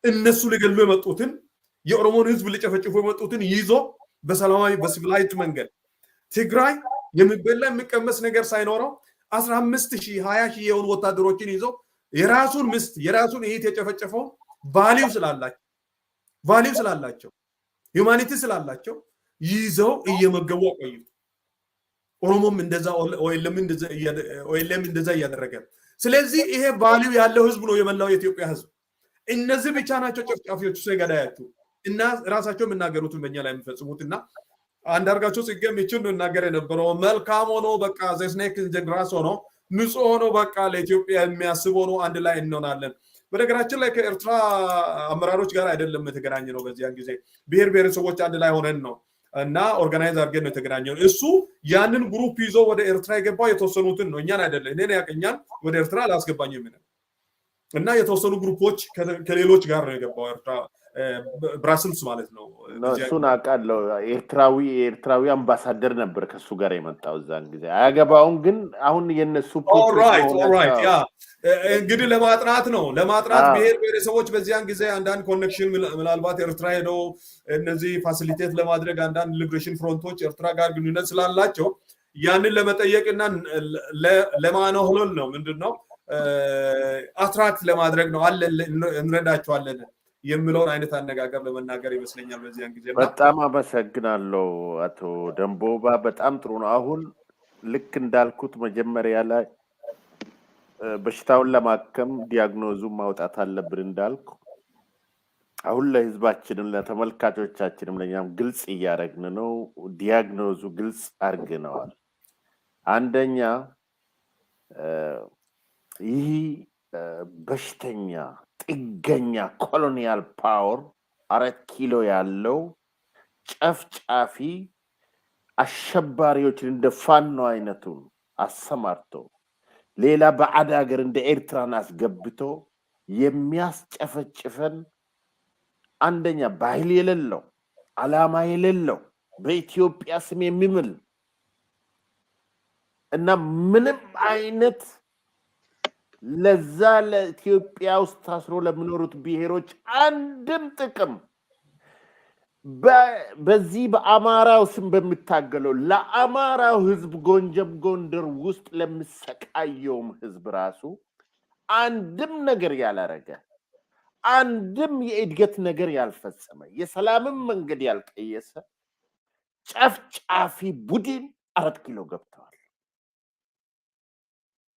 እነሱ ሊገሉ የመጡትን የኦሮሞን ህዝብ ሊጨፈጭፉ የመጡትን ይዞ በሰላማዊ በሲቪላይዝድ መንገድ ትግራይ የሚበላ የሚቀመስ ነገር ሳይኖረው 15,000 20,000 የሆኑ ወታደሮችን ይዞ የራሱን ምስት የራሱን እህት የጨፈጨፈው ቫልዩ ስላላቸው ሂውማኒቲ ስላላቸው ይዘው እየመገቡ ቆዩት። ኦሮሞም እንደዛ ኦኤልኤም እንደዛ እያደረገ። ስለዚህ ይሄ ቫልዩ ያለው ህዝብ ነው የመላው የኢትዮጵያ ህዝብ። እነዚህ ብቻ ናቸው ጨፍጫፊዎቹ ሰገዳያችሁ እና ራሳቸው የምናገሩትን በእኛ ላይ የሚፈጽሙት እና አንዳርጋቸው ጽጌም ይችን ነው እናገር የነበረው መልካም ሆኖ በቃ ዘስኔክ ግራስ ሆኖ ንጹህ ሆኖ በቃ ለኢትዮጵያ የሚያስብ ሆኖ አንድ ላይ እንሆናለን። በነገራችን ላይ ከኤርትራ አመራሮች ጋር አይደለም የተገናኘ ነው። በዚያን ጊዜ ብሔር ብሔረሰቦች አንድ ላይ ሆነን ነው እና ኦርጋናይዝ አድርገን ነው የተገናኘው። እሱ ያንን ግሩፕ ይዞ ወደ ኤርትራ የገባው የተወሰኑትን ነው፣ እኛን አይደለም። እኔን ያቀኛል ወደ ኤርትራ አላስገባኝም እና የተወሰኑ ግሩፖች ከሌሎች ጋር ነው የገባው ኤርትራ ብራስልስ ማለት ነው። እሱን አውቃለሁ። ኤርትራዊ አምባሳደር ነበር ከሱ ጋር የመጣው እዛን ጊዜ። አያገባውም ግን አሁን የነሱ ኦልራይት ያ እንግዲህ ለማጥናት ብሔር ብሔረሰቦች በዚያን ጊዜ አንዳንድ ኮኔክሽን ምናልባት ኤርትራ ሄደው እነዚህ ፋሲሊቴት ለማድረግ አንዳንድ ሊብሬሽን ፍሮንቶች ኤርትራ ጋር ግንኙነት ስላላቸው ያንን ለመጠየቅና ለማነሆል ነው ምንድነው አትራክት ለማድረግ ነው አለ እንረዳቸዋለን የሚለውን አይነት አነጋገር ለመናገር ይመስለኛል በዚያን ጊዜ። በጣም አመሰግናለሁ አቶ ደንቦባ፣ በጣም ጥሩ ነው። አሁን ልክ እንዳልኩት መጀመሪያ ላይ በሽታውን ለማከም ዲያግኖዙ ማውጣት አለብን እንዳልኩ አሁን ለህዝባችንም ለተመልካቾቻችንም ለኛም ግልጽ እያደረግን ነው። ዲያግኖዙ ግልጽ አድርገነዋል። አንደኛ ይህ በሽተኛ ጥገኛ ኮሎኒያል ፓወር 4 ኪሎ ያለው ጨፍጫፊ አሸባሪዎችን እንደ ፋኖ አይነቱን አሰማርቶ ሌላ ባዕድ ሀገር እንደ ኤርትራን አስገብቶ የሚያስጨፈጭፈን አንደኛ ባህል የሌለው ዓላማ የሌለው በኢትዮጵያ ስም የሚምል እና ምንም አይነት ለዛ ለኢትዮጵያ ውስጥ ታስሮ ለሚኖሩት ብሔሮች አንድም ጥቅም በዚህ በአማራው ስም በሚታገለው ለአማራው ህዝብ ጎንደር ውስጥ ለሚሰቃየውም ህዝብ ራሱ አንድም ነገር ያላረገ አንድም የእድገት ነገር ያልፈጸመ የሰላምን መንገድ ያልቀየሰ ጨፍጫፊ ቡድን 4 ኪሎ ገብተዋል።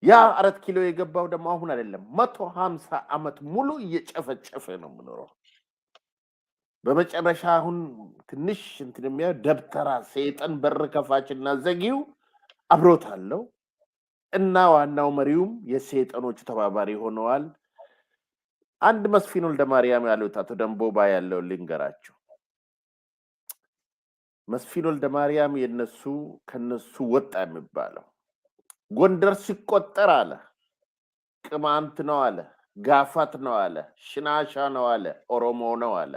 ያ 4 ኪሎ የገባው ደግሞ አሁን አይደለም 150 ዓመት ሙሉ እየጨፈጨፈ ነው የምኖረው። በመጨረሻ አሁን ትንሽ እንትን የሚያው ደብተራ ሰይጣን በር ከፋችና ዘጊው አብሮታለው እና ዋናው መሪውም የሰይጣኖቹ ተባባሪ ሆነዋል። አንድ መስፍን ወልደማርያም ያሉት አቶ ደንቦባ ያለው ልንገራቸው። መስፍን ወልደማርያም የነሱ ከነሱ ወጣ የሚባለው ጎንደር ሲቆጠር አለ ቅማንት ነው አለ፣ ጋፋት ነው አለ፣ ሽናሻ ነው አለ፣ ኦሮሞ ነው አለ።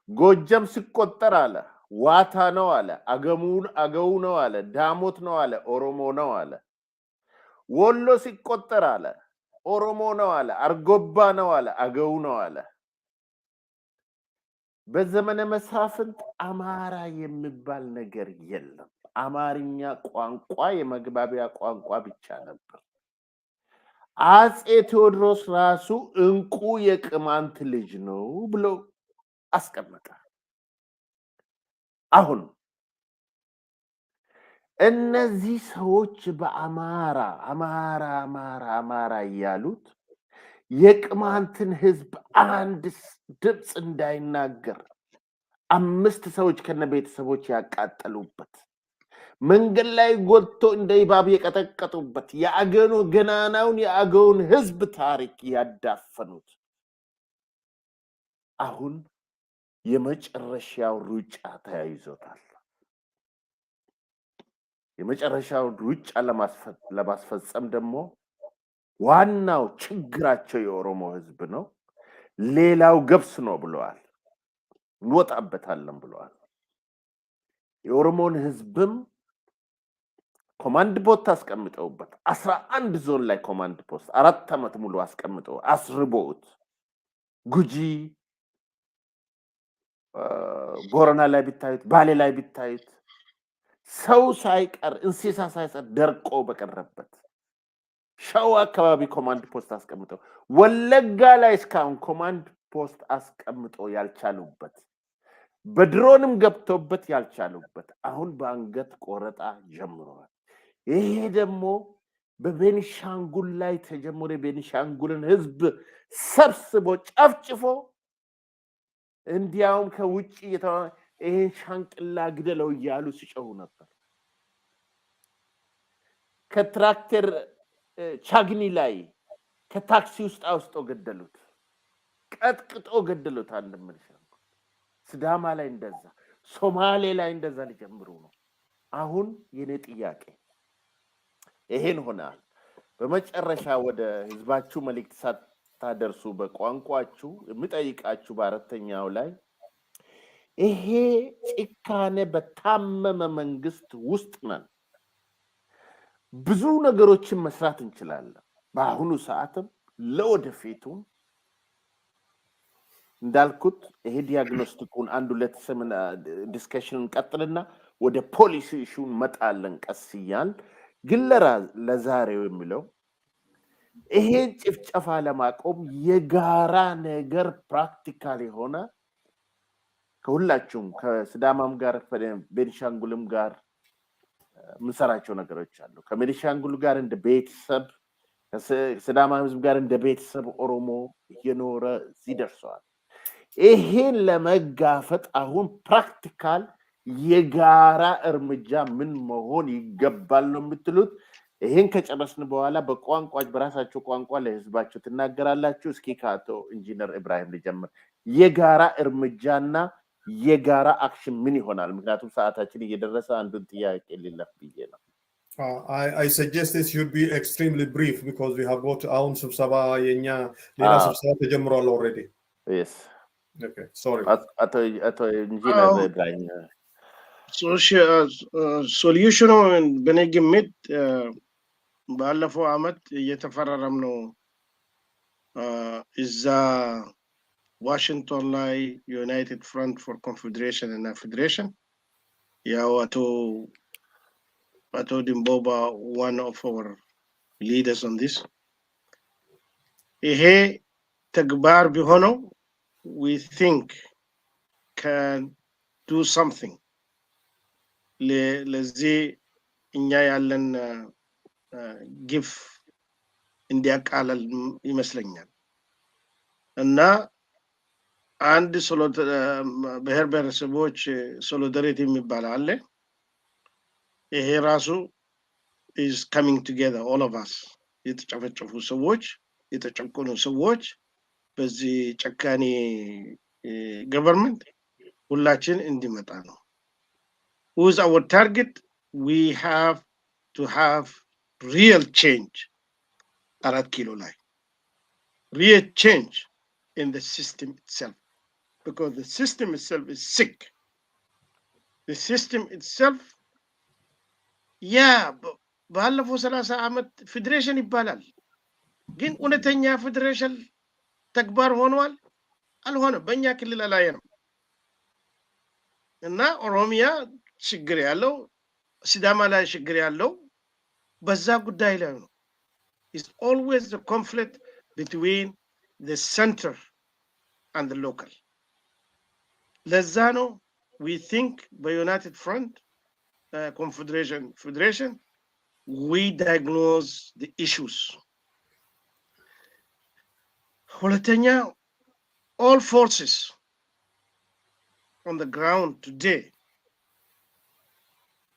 ጎጀም ሲቆጠር አለ ዋታ ነው አለ፣ አገው ነው አለ፣ ዳሞት ነው አለ፣ ኦሮሞ ነው አለ። ወሎ ሲቆጠር አለ ኦሮሞ ነው አለ፣ አርጎባ ነው አለ፣ አገው ነው አለ። በዘመነ መሳፍንት አማራ የሚባል ነገር የለም። አማርኛ ቋንቋ የመግባቢያ ቋንቋ ብቻ ነበር። አጼ ቴዎድሮስ ራሱ እንቁ የቅማንት ልጅ ነው ብሎ አስቀመጠ። አሁን እነዚህ ሰዎች በአማራ አማራ አማራ አማራ እያሉት የቅማንትን ህዝብ አንድ ድምፅ እንዳይናገር 5 ሰዎች ከነቤተሰቦች ያቃጠሉበት፣ መንገድ ላይ ጎልቶ እንደ ኢባብ የቀጠቀጡበት፣ የአገኑ ገናናውን የአገውን ህዝብ ታሪክ ያዳፈኑት አሁን የመጨረሻው ሩጫ ተያይዞታል። የመጨረሻው ሩጫ ለማስፈጸም ደግሞ ዋናው ችግራቸው የኦሮሞ ህዝብ ነው፣ ሌላው ገብስ ነው ብለዋል። እንወጣበታለን ብለዋል። የኦሮሞን ህዝብም ኮማንድ ፖስት አስቀምጠውበት 11 ዞን ላይ ኮማንድ ፖስት 4 ዓመት ሙሉ አስቀምጠው አስርቦት ጉጂ ቦረና ላይ ቢታዩት ባሌ ላይ ቢታዩት ሰው ሳይቀር እንስሳ ሳይቀር ደርቆ በቀረበት ሸዋ አካባቢ ኮማንድ ፖስት አስቀምጠው ወለጋ ላይ እስካሁን ኮማንድ ፖስት አስቀምጠው ያልቻሉበት በድሮንም ገብቶበት ያልቻሉበት አሁን በአንገት ቆረጣ ጀምረዋል። ይሄ ደግሞ በቤኒሻንጉል ላይ ተጀምሮ የቤኒሻንጉልን ህዝብ ሰብስቦ ጨፍጭፎ እንዲያውም ከውጪ ይሄን ሻንቅላ ግደለው እያሉ ሲጮሁ ነበር። ከትራክተር ቻግኒ ላይ ከታክሲ ውስጥ አውስጦ ገደሉት፣ ቀጥቅጦ ገደሉት። አንድ ምንሻንጉል ስዳማ ላይ እንደዛ፣ ሶማሌ ላይ እንደዛ ሊጀምሩ ነው። አሁን የኔ ጥያቄ ይሄን ሆናል። በመጨረሻ ወደ ህዝባችሁ መልእክት ሳታደርሱ በቋንቋችሁ የምጠይቃችሁ በአራተኛው ላይ ይሄ ጭካኔ በታመመ መንግስት ውስጥ ነን። ብዙ ነገሮችን መስራት እንችላለን። በአሁኑ ሰዓትም ለወደፊቱም እንዳልኩት ይሄ ዲያግኖስቲኩን 1-2 ሰምን ዲስከሽን ቀጥልና ወደ ፖሊሲ ኢሹን መጣለን ቀስያል። ግን ለዛሬው የሚለው ይሄን ጭፍጨፋ ለማቆም የጋራ ነገር ፕራክቲካል የሆነ ከሁላችሁም ከስዳማም ጋር ከቤኒሻንጉልም ጋር ምንሰራቸው ነገሮች አሉ። ከቤኒሻንጉል ጋር እንደ ቤተሰብ፣ ከስዳማ ህዝብ ጋር እንደ ቤተሰብ ኦሮሞ እየኖረ እዚህ ደርሰዋል። ይሄን ለመጋፈጥ አሁን ፕራክቲካል የጋራ እርምጃ ምን መሆን ይገባል ነው የምትሉት? ይሄን ከጨረስን በኋላ በቋንቋች በራሳቸው ቋንቋ ለህዝባቸው ትናገራላችሁ። እስኪ ከአቶ ኢንጂነር ኢብራሂም ልጀምር። የጋራ እርምጃና የጋራ አክሽን ምን ይሆናል? ምክንያቱም ሰዓታችን እየደረሰ አንዱን ጥያቄ ሊለፍ ብዬ ነው። I suggest this should be extremely brief because we have got our own ስብሰባ የኛ ሌላ ስብሰባ ተጀምሯል already. Yes. Okay, sorry. አቶ ኢንጂነር ኢብራሂም ሶሉሽኑ በኔ ግምት ባለፈው አመት እየተፈራረም ነው እዛ ዋሽንግተን ላይ ዩናይትድ ፍሮንት ፎር ኮንፌዴሬሽን እና ፌዴሬሽን ያው አቶ ዲምቦባ one of our leaders on this ይሄ ተግባር ቢሆነው we think can do something ለዚህ እኛ ያለን ግፍ እንዲያቃለል ይመስለኛል እና አንድ ብሔር ብሔረሰቦች ሶሊዳሪቲ የሚባል አለ። ይሄ ራሱ is coming together all of us የተጨፈጨፉ ሰዎች የተጨቆኑ ሰዎች በዚህ ጨካኔ government ሁላችን እንዲመጣ ነው። Who is our target? We have to have real change 4 ኪሎ ላይ real change in the system itself, because the system itself is sick. The system itself, ባለፈው 30 ዓመት ፌዴሬሽን ይባላል፣ ግን እውነተኛ ፌዴሬሽን ተግባር ሆኗል አልሆነም? በእኛ ክልል ላይ ነው እና ኦሮሚያ ችግር ያለው ሲዳማ ላይ ችግር ያለው በዛ ጉዳይ ላይ ነው። It's always the conflict between the center and the local. ለዛ ነው we think by United Front Federation we diagnose the issues. ሁለተኛ, all forces on the ground today,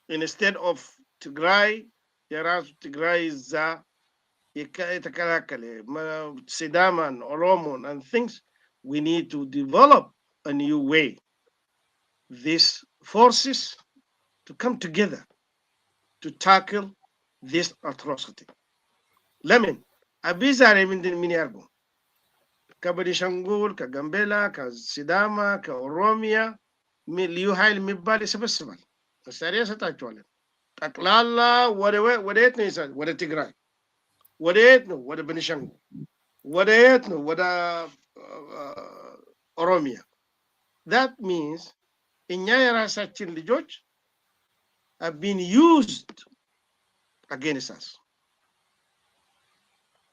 instead of Tigray, የራሱ ትግራይ እዛ የተከላከለ ሲዳማን ኦሮሞን and things, we need to develop a new way. These forces to come together to tackle this atrocity. ለምን አብይ ዛሬ ምን ያርጉ? ከቤኒሻንጉል፣ ከጋምቤላ፣ ከሲዳማ፣ ከኦሮሚያ ልዩ ኃይል የሚባል ይሰበስባል፣ መሳሪያ ይሰጣቸዋል። ጠቅላላ ወደ የት ነው ይሰጣል? ወደ ትግራይ። ወደ የት ነው? ወደ ቤኒሻንጉል። ወደ የት ነው? ወደ ኦሮሚያ። that means እኛ የራሳችን ልጆች have been used against us.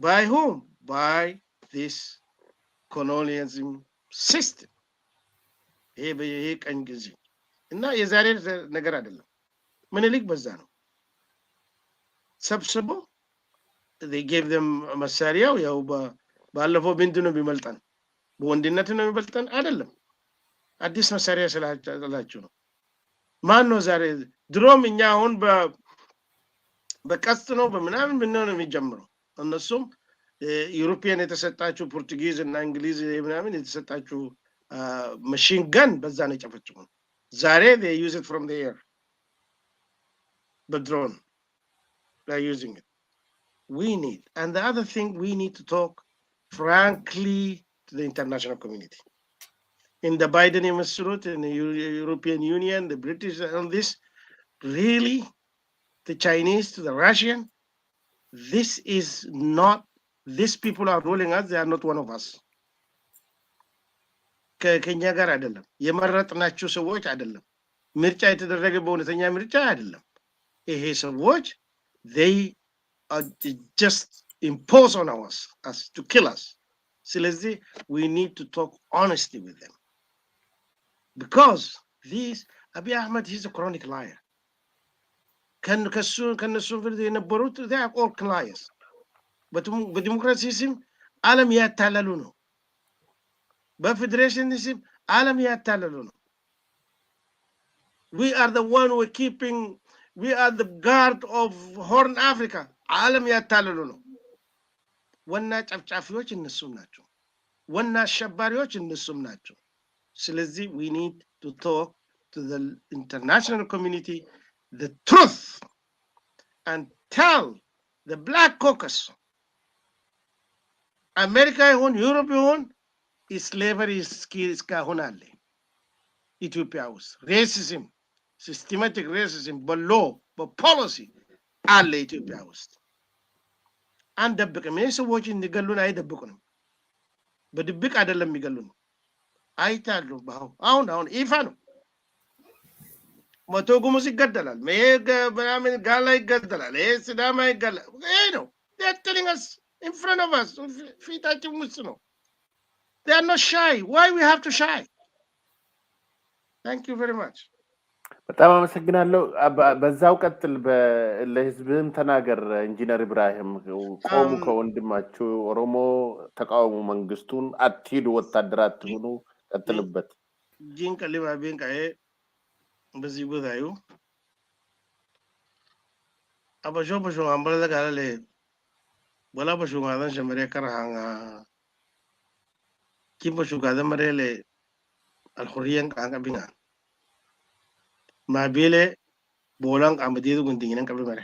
By whom? By this colonialism system. ይሄ ቀኝ ጊዜ እና የዛሬ ነገር አይደለም። ምኒልክ በዛ ነው ሰብስቦ they gave them መሳሪያው ያው ባለፈው ምንድን ነው የሚመልጠን? በወንድነት ነው የሚመልጠን አይደለም። አዲስ መሳሪያ ስላላችሁ ነው። ማን ነው ዛሬ? ድሮም እኛ አሁን በቀስት ነው በምናምን ምን ነው የሚጀምረው? እነሱም ዩሮፒያን የተሰጣችሁ ፖርቱጊዝ እና እንግሊዝ ምናምን የተሰጣችሁ ማሽን ገን በዛ ነው የጨፈጨፉ። ዛሬ they use it from the air, the drone they're using it. We need, and the other thing, we need to talk frankly to the international community. In the Biden Institute, in the European Union, the British, on this, really, the Chinese to the Russian, this is not, these people are ruling us, they are not one of us. ከኛ ጋር አይደለም፣ የመረጥናቸው ሰዎች አይደለም፣ ምርጫ የተደረገ በእውነተኛ ምርጫ አይደለም። ይሄ ሰዎች they are just impose on us to kill us. ስለዚህ we need to talk honestly with them, because these Abiy Ahmed, he's a chronic liar. ከነሱ ፍርድ የነበሩት they are all liars. በዲሞክራሲ ስም ዓለም ያታለሉ ነው። በፌዴሬሽን ስም ዓለም ያታለሉ ነው። we are the one who are keeping, we are the guard of Horn Africa. ዓለም ያታለሉ ነው። ወና ጨፍጫፊዎች እነሱም ናቸው። ወና አሸባሪዎች እነሱም ናቸው። ስለዚህ we need to talk to the international community the truth and tell the Black Caucus, አሜሪካ ይሁን ዩሮፕ ይሁን slavery እስካሁን አለ ኢትዮጵያ ውስጥ። ሬሲዝም፣ ሲስተማቲክ ሬሲዝም በሎ በፖሊሲ አለ ኢትዮጵያ ውስጥ። አንደብቅም። ይህ ሰዎች እንዲገሉን አይደብቁንም። በድብቅ አይደለም የሚገሉን፣ አይታሉ። አሁን ይፋ ነው። መቶ ጉሙዝ ይገደላል፣ ምናምን ጋላ ይገደላል፣ ይሄ ሲዳማ ይገደላል። ይሄ ነው they're telling us in front of us፣ ፊታችን ውስጥ ነው። they are not shy. Why we have to shy? Thank you very much. በጣም አመሰግናለሁ። በዛው ቀጥል፣ ለህዝብም ተናገር። ኢንጂነር ኢብራሂም ቆሙ ከወንድማችሁ ኦሮሞ ተቃውሞ መንግስቱን፣ አትሂዱ፣ ወታደር አትሁኑ፣ ቀጥልበት። ጂንካ ሊባ ቢንካ በዚህ ቦታዩ አበሾ በሾ አምበለ ጋለ ወላ በሾ ጋዳን ሸመሬ ከራሃንጋ ኪም በሾ ጋዳን መሬለ አልኹሪያን ቃንቃ ቢና ማቢለ ቦላን ቃምዲዱ ጉንዲነን ቀብለ መሬ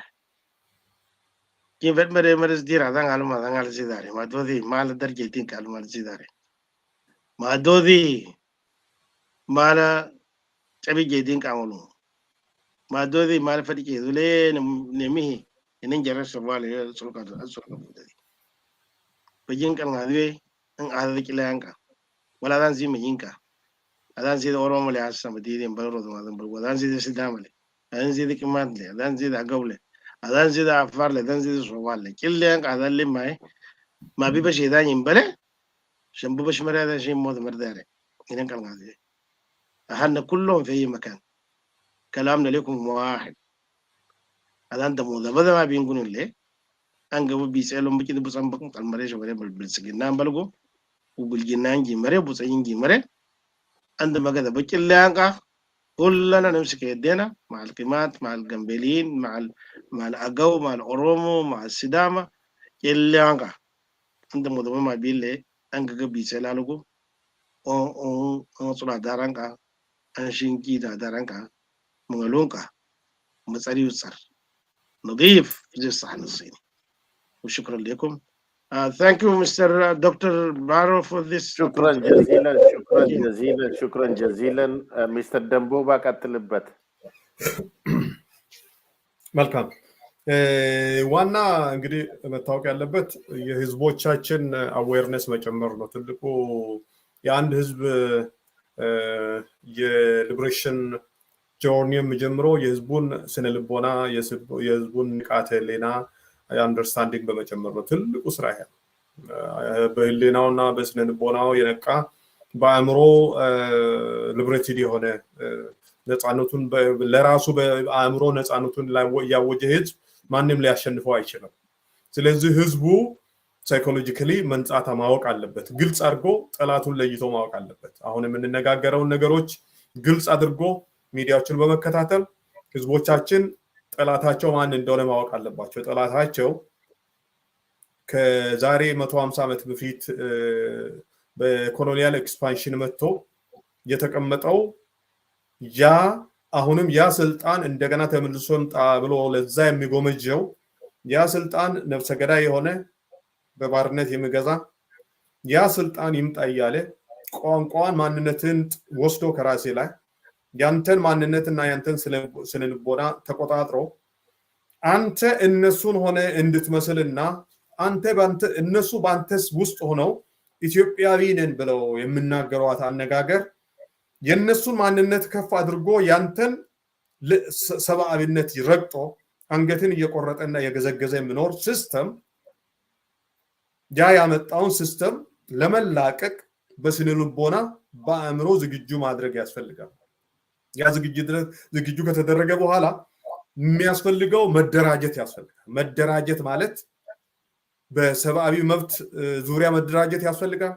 ኪም vet መሬ መሬስ ዲራ ዳን አልማ ዳን አልዚ ዳሬ ማዶዲ ማል ደርጀ ዲን ቃል ማልዚ ዳሬ ማዶዲ ማላ ጨቢጀ ዲን ቃሙሉ ማዶዲ ማል ፈዲጀ ዙሌ ነሚሂ እነን ጀረስ ባለ ሱልቃ ሱልቃ ቡደዲ በጂን ቀን ጋድዌ እን አዘቂ ለያንቃ ወላ ዳን ዚ መጂንካ አዳን ዚ ኦሮሞ ለያሳ መዲዲን በሮዶ ማዘን በሮ አዳን ዚ ሲዳማለ አዳን ዚ ቅማንለ አዳን ዚ አገውለ አዳን ዚ አፋርለ አዳን ዚ ሶማለ ቂልያን አዳን ለማይ ማቢበ ሸዳን ይንበለ ሸምቡ በሽመሪያ ሸሞት መርዳረ እነን ቀን ጋድዌ አሃነ ኩሎም في مكان كلامنا لكم واحد አዳን ደሞ ለበደማ ቢንጉንለ አንገቡ ቢሰሎም በቂድ ቡጻምበቁ ቀልመሬሽ ወሬ ብልጽግና አንበልጎ ወብልጅናን ጂመሬ ቡጻይን ጂመሬ አንድ መገደ በቂላንቃ ሁሉና ነምስከ የደና ማል ቂማት ማል ገምቤሊን ማል አጋው ማል ኦሮሞ ማል ሲዳማ የላንቃ አንድ ሞደማ ቢለ አንገገ ቢሰላልጎ ኦ ሱራ ዳራንቃ አንሽንቂ ዳራንቃ መንገሎንቃ مصري وصر نظيف في الصحن الصيني وشكرا لكم thank you Mr. Dr. Baro for this شكرا جزيلا مستر دنبوبا ቀጥልበት መልካም ዋና እንግዲህ መታወቅ ያለበት የህዝቦቻችን አዌርነስ መጨመር ነው ትልቁ የአንድ ህዝብ የሊበሬሽን ጆርኒም ጀምሮ የህዝቡን ስነልቦና የህዝቡን ንቃተ ህሊና አንደርስታንዲንግ በመጨመር ነው ትልቁ ስራ ይሄ በህሊናውና በስነልቦናው የነቃ በአእምሮ ሊበሬትድ የሆነ ነፃነቱን ለራሱ በአእምሮ ነፃነቱን ያወጀ ህዝብ ማንንም ሊያሸንፈው አይችልም ስለዚህ ህዝቡ ሳይኮሎጂካሊ መንጻታ ማወቅ አለበት ግልጽ አድርጎ ጠላቱን ለይቶ ማወቅ አለበት አሁን የምንነጋገረው ነገሮች ግልጽ አድርጎ ሚዲያዎችን በመከታተል ህዝቦቻችን ጠላታቸው ማን እንደሆነ ማወቅ አለባቸው ጠላታቸው ከዛሬ 150 ዓመት በፊት በኮሎኒያል ኤክስፓንሽን መጥቶ የተቀመጠው ያ አሁንም ያ ስልጣን እንደገና ተመልሶን ብሎ ለዛ የሚጎመጀው ያ ስልጣን ነፍሰ ገዳይ የሆነ በባርነት የሚገዛ ያ ስልጣን ይምጣ ይያለ ቋንቋን ማንነትን ወስዶ ከራሴ ላይ ያንተን ማንነትና ያንተን ስነልቦና ተቆጣጥሮ አንተ እነሱን ሆነ እንድትመስልና አንተ ባንተ እነሱ ባንተስ ውስጥ ሆነው ኢትዮጵያዊ ነን ብለው የምናገሯት አነጋገር የነሱን ማንነት ከፍ አድርጎ ያንተን ሰብአዊነት ይረግጦ አንገትን እየቆረጠና የገዘገዘ የሚኖር ሲስተም ያ ያመጣውን ሲስተም ለመላቀቅ በስነልቦና በአእምሮ ዝግጁ ማድረግ ያስፈልጋል ያ ዝግጁ ከተደረገ በኋላ የሚያስፈልገው መደራጀት ያስፈልጋል መደራጀት ማለት በሰብአዊ መብት ዙሪያ መደራጀት ያስፈልጋል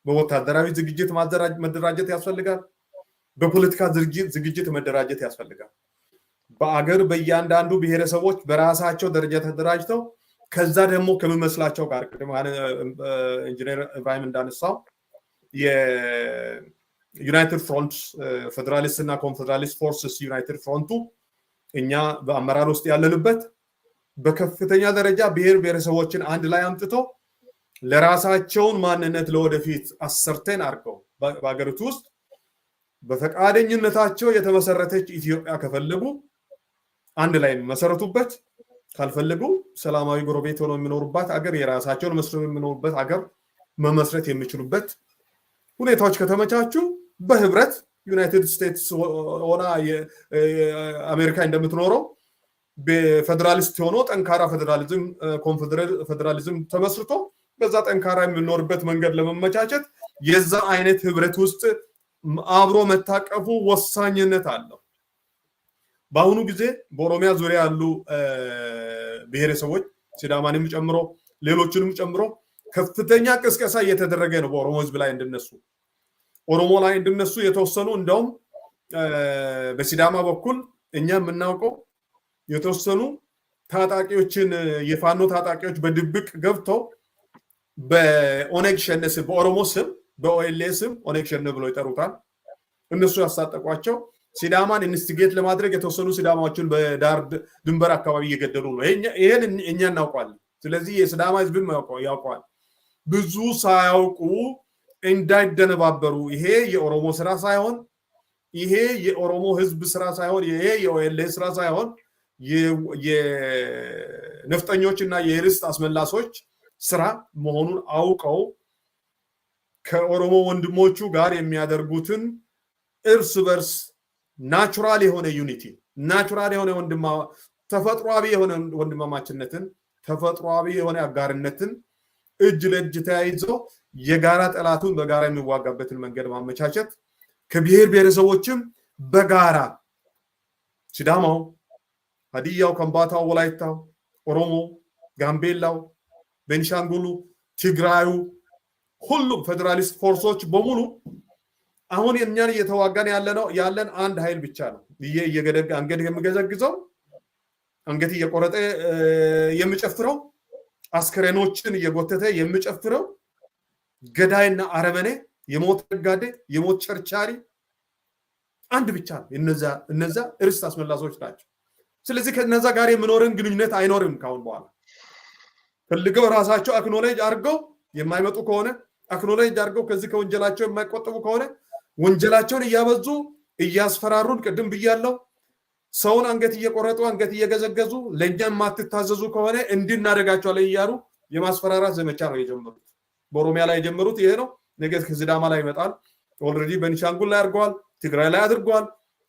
በወታደራዊ ዝግጅት መደራጀት ያስፈልጋል በፖለቲካ ዝግጅት መደራጀት ያስፈልጋል በአገር በእያንዳንዱ ብሔረሰቦች በራሳቸው ደረጃ ተደራጅተው ከዛ ደግሞ ከመመስላቸው ጋር ኢንጂነር ኢብራሂም እንዳነሳው የዩናይትድ ፍሮንት ፌደራሊስት እና ኮንፌደራሊስት ፎርስስ ዩናይትድ ፍሮንቱ እኛ በአመራር ውስጥ ያለንበት በከፍተኛ ደረጃ ብሔረሰቦችን አንድ ላይ አምጥቶ ለራሳቸውን ማንነት ለወደፊት አሰርተን አርገው በአገሪቱ ውስጥ በፈቃደኝነታቸው የተመሰረተች ኢትዮጵያ ከፈለጉ አንድ ላይ መሰረቱበት ካልፈለጉ ሰላማዊ ጎረቤት ሆነው የሚኖሩበት አገር የራሳቸውን መስረት የሚኖሩበት አገር መመስረት የሚችሉበት ሁኔታዎች ከተመቻቹ በህብረት ዩናይትድ ስቴትስ ሆና አሜሪካ እንደምትኖረው በፌደራሊስት ሆኖ ጠንካራ ፌደራሊዝም ፌደራሊዝም ተመስርቶ በዛ ጠንካራ የሚኖርበት መንገድ ለመመቻቸት የዛ አይነት ህብረት ውስጥ አብሮ መታቀፉ ወሳኝነት አለው በአሁኑ ጊዜ በኦሮሚያ ዙሪያ ያሉ ብሔረሰቦች ሲዳማንም ጨምሮ ሌሎችንም ጨምሮ ከፍተኛ ቅስቀሳ እየተደረገ ነው በኦሮሞ ህዝብ ላይ እንደነሱ ኦሮሞ ላይ እንደነሱ የተወሰኑ እንደውም በሲዳማ በኩል እኛ የምናውቀው የተወሰኑ ታጣቂዎችን የፋኖ ታጣቂዎች በድብቅ ገብተው በኦነግ ሸኔ ስም በኦሮሞ ስም በኦኤልኤ ስም ኦነግ ሸኔ ብሎ ይጠሩታል። እነሱ ያሳጠቋቸው ሲዳማን ኢንስቲጌት ለማድረግ የተወሰኑ ሲዳማዎችን በዳር ድንበር አካባቢ እየገደሉ ነው። ይሄን እኛ እናውቃለን። ስለዚህ የሲዳማ ህዝብም ያውቀዋል። ብዙ ሳያውቁ እንዳይደነባበሩ ይሄ የኦሮሞ ስራ ሳይሆን ይሄ የኦሮሞ ህዝብ ስራ ሳይሆን ይሄ የኦኤልኤ ስራ ሳይሆን የነፍጠኞች እና የርስት አስመላሶች ስራ መሆኑን አውቀው ከኦሮሞ ወንድሞቹ ጋር የሚያደርጉትን እርስ በርስ ናቹራል የሆነ ዩኒቲ ናቹራል የሆነ ተፈጥሯዊ የሆነ ወንድማማችነትን ተፈጥሯዊ የሆነ አጋርነትን እጅ ለእጅ ተያይዘው የጋራ ጠላቱን በጋራ የሚዋጋበትን መንገድ ማመቻቸት ከብሔር ብሔረሰቦችም በጋራ ሲዳማው፣ ሀዲያው፣ ከምባታው፣ ወላይታው፣ ኦሮሞ፣ ጋምቤላው፣ ቤንሻንጉሉ፣ ትግራዩ ሁሉም ፌደራሊስት ፎርሶች በሙሉ አሁን እኛን እየተዋጋን ያለን አንድ ኃይል ብቻ ነው። እየገደገ አንገት የሚገዘግዘው አንገት እየቆረጠ የሚጨፍረው አስከሬኖችን እየጎተተ የሚጨፍረው ገዳይና አረመኔ የሞት ነጋዴ የሞት ቸርቻሪ አንድ ብቻ ነው። እነዛ እርስ አስመላሶች ናቸው። ስለዚህ ከነዛ ጋር የምኖርን ግንኙነት አይኖርም። ካሁን በኋላ ፈልገው ራሳቸው አክኖሌጅ አድርገው የማይመጡ ከሆነ አክኖሌጅ አድርገው ከዚህ ከወንጀላቸው የማይቆጠቡ ከሆነ ወንጀላቸውን እያበዙ እያስፈራሩን ቅድም ብያለው ሰውን አንገት እየቆረጡ አንገት እየገዘገዙ ለኛ የማትታዘዙ ከሆነ እንድናደርጋቸዋለን እያሉ የማስፈራራት ዘመቻ ነው የጀመሩት። በኦሮሚያ ላይ የጀመሩት ይሄ ነው። ነገ ከሲዳማ ላይ ይመጣል። ኦልሬዲ ቤኒሻንጉል ላይ አድርገዋል፣ ትግራይ ላይ አድርገዋል፣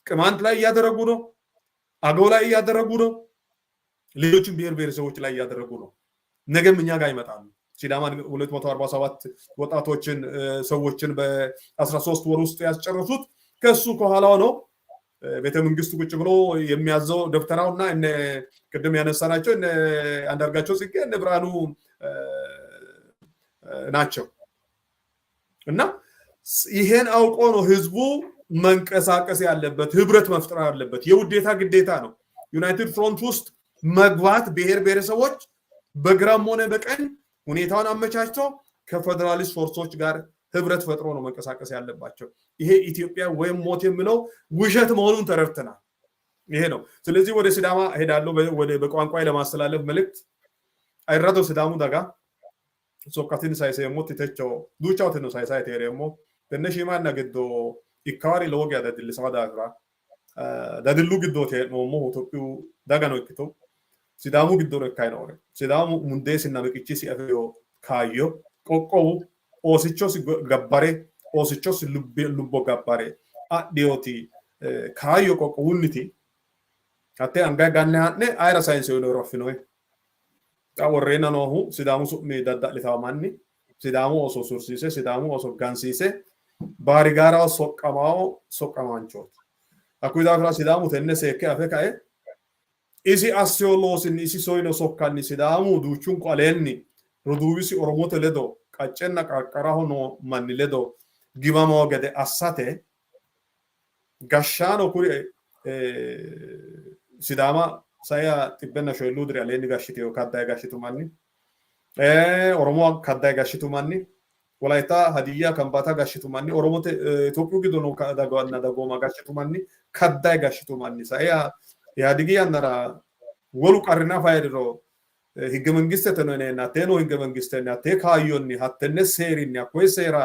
ቅማንት ላይ እያደረጉ ነው፣ አገው ላይ እያደረጉ ነው፣ ሌሎችም ብሔር ብሔረሰቦች ላይ እያደረጉ ነው። ነገም እኛ ጋር ይመጣሉ። ሲዳማ 247 ወጣቶችን ሰዎችን በ13 ወር ውስጥ ያስጨረሱት ከሱ ከኋላው ነው። ቤተ መንግስቱ ቁጭ ብሎ የሚያዘው ደብተራውና እነ ቅድም ያነሳናቸው እነ አንዳርጋቸው ጽጌ እነ ብርሃኑ ናቸው። እና ይሄን አውቆ ነው ህዝቡ መንቀሳቀስ ያለበት፣ ህብረት መፍጠር ያለበት የውዴታ ግዴታ ነው። ዩናይትድ ፍሮንት ውስጥ መግባት ብሔር ብሔረሰቦች በግራም ሆነ በቀኝ ሁኔታውን አመቻችቶ ከፌደራሊስት ፎርሶች ጋር ህብረት ፈጥሮ ነው መንቀሳቀስ ያለባቸው። ይሄ ኢትዮጵያ ወይም ሞት የሚለው ውሸት መሆኑን ተረድተናል። ይሄ ነው። ስለዚህ ወደ ሲዳማ ሄዳለሁ። ወደ በቋንቋይ ለማስተላለፍ መልእክት አይራዶ ሲዳሙ ዳጋ ሶካቲን ሳይሰሞት ተቾ ዱቻው ተኖ ሳይሳይ ተረሞ ተነሽማና ገዶ ኢካሪ ሎግ ያደድል ሰማዳግራ ዳድሉ ግዶ ተኖሞ ኢትዮጵያ ዳጋ ነው እክቶ ሲዳሙ ግዶ ነው ካይ ነው ሲዳሙ ሙንዴስና በቅቺ ሲአፈዮ ካዮ ቆቆው ኦሲቾስ ገባሬ ኦሲቾስ ሉቦ ገባሬ አዲዮቲ ካዮ ቆቆውንቲ አቴ አንጋ ጋናኔ አይራ ሳይንስ ነው ሮፍኖ ወሬና ነው ሲዳሙ ሱሜ ዳዳሊታማኒ ሲዳሙ ኦሶ ሱርሲሴ ሲዳሙ ኦሶ ጋንሲሴ ባሪጋራ ሶቀማንቾት አኩይዳ ፍራ ሲዳሙ ተነሰ ከአፈካኤ ኢሲ አሲዮሎስን ኢሲ ሶይኖ ሶካኒ ሲዳሙ ዱቹን ቆሌኒ ሮዱቢሲ ኦሮሞተ ለዶ ቀጨና ቀቀራሁ ነው ማን ለዶ ጊማሞ ገደ አሳቴ ጋሻኖ ኩሪ ሲዳማ ሳያ ጥበና ሾይሉ ድሪ አለኒ ጋሽቴው ካዳይ ጋሽቱ ማኒ ኦሮሞ ካዳይ ጋሽቱ ማኒ ወላይታ ሀዲያ ከምባታ ጋሽቱ ማኒ ኦሮሞተ ኢትዮጵያ ግዶ ነው ካዳጋና ዳጎማ ጋሽቱ ማኒ ካዳይ ጋሽቱ ማኒ ሳያ ያዲጊያ ነራ ወሉ ቀርና ፋይድሮ ህገ መንግስት ተነነና ተኖ ህገ መንግስት ተና ተካዮኒ ሀተነ ሴሪኒ አኮይ ሴራ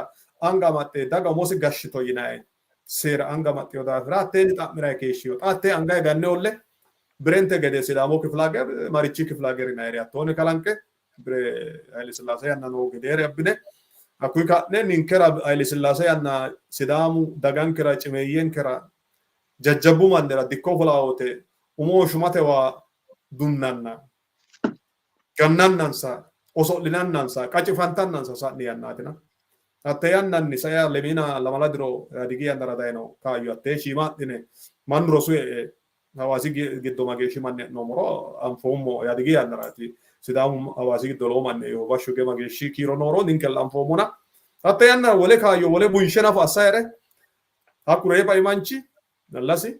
አንጋማቴ ዳጋ ሞስ ጋሽቶ ይናይ ሴራ አንጋማቴ ወዳ ፍራቴን ጣምራይ ከሽዮ ጣቴ አንጋይ ጋነውለ ብሬንተ ገደ ሲዳሞ ክፍላገር ማሪቺ ክፍላገር ናይሪያ ቶነ ካላንከ ብሬ ኃይለ ሥላሴ ያና ነው ገደር ያብነ አኩይ ካነ ንንከራ ኃይለ ሥላሴ ያና ሲዳሙ ዳጋን ከራ ጭመየን ከራ ጀጀቡ ማንደራ ዲኮ ፍላውቴ ኡሞ ሹማቴዋ ዱናና ገናናንሳ ኦሶሊናናንሳ ቀጭፋንታናንሳ ሳኒ ያናትና አተያናኒ ሳያ ለሚና ለማላድሮ ዲጊ ያንደራዳይ ነው ካዩ አተ ሺማ ዲነ ማንሮሱ ሀዋሲ ግዶ ማገሽ ማን ነው ሞሮ አንፎሞ ያዲጊ ያንደራቲ ሲዳሙ ሀዋሲ ግዶ ሎ ማን ነው ባሹ ገማገሽ ኪሮ ኖሮ ዲንከል አንፎሞና حتى يانا ولا كايو ولا بويشنا فاسايره هاكوري باي مانشي نلاسي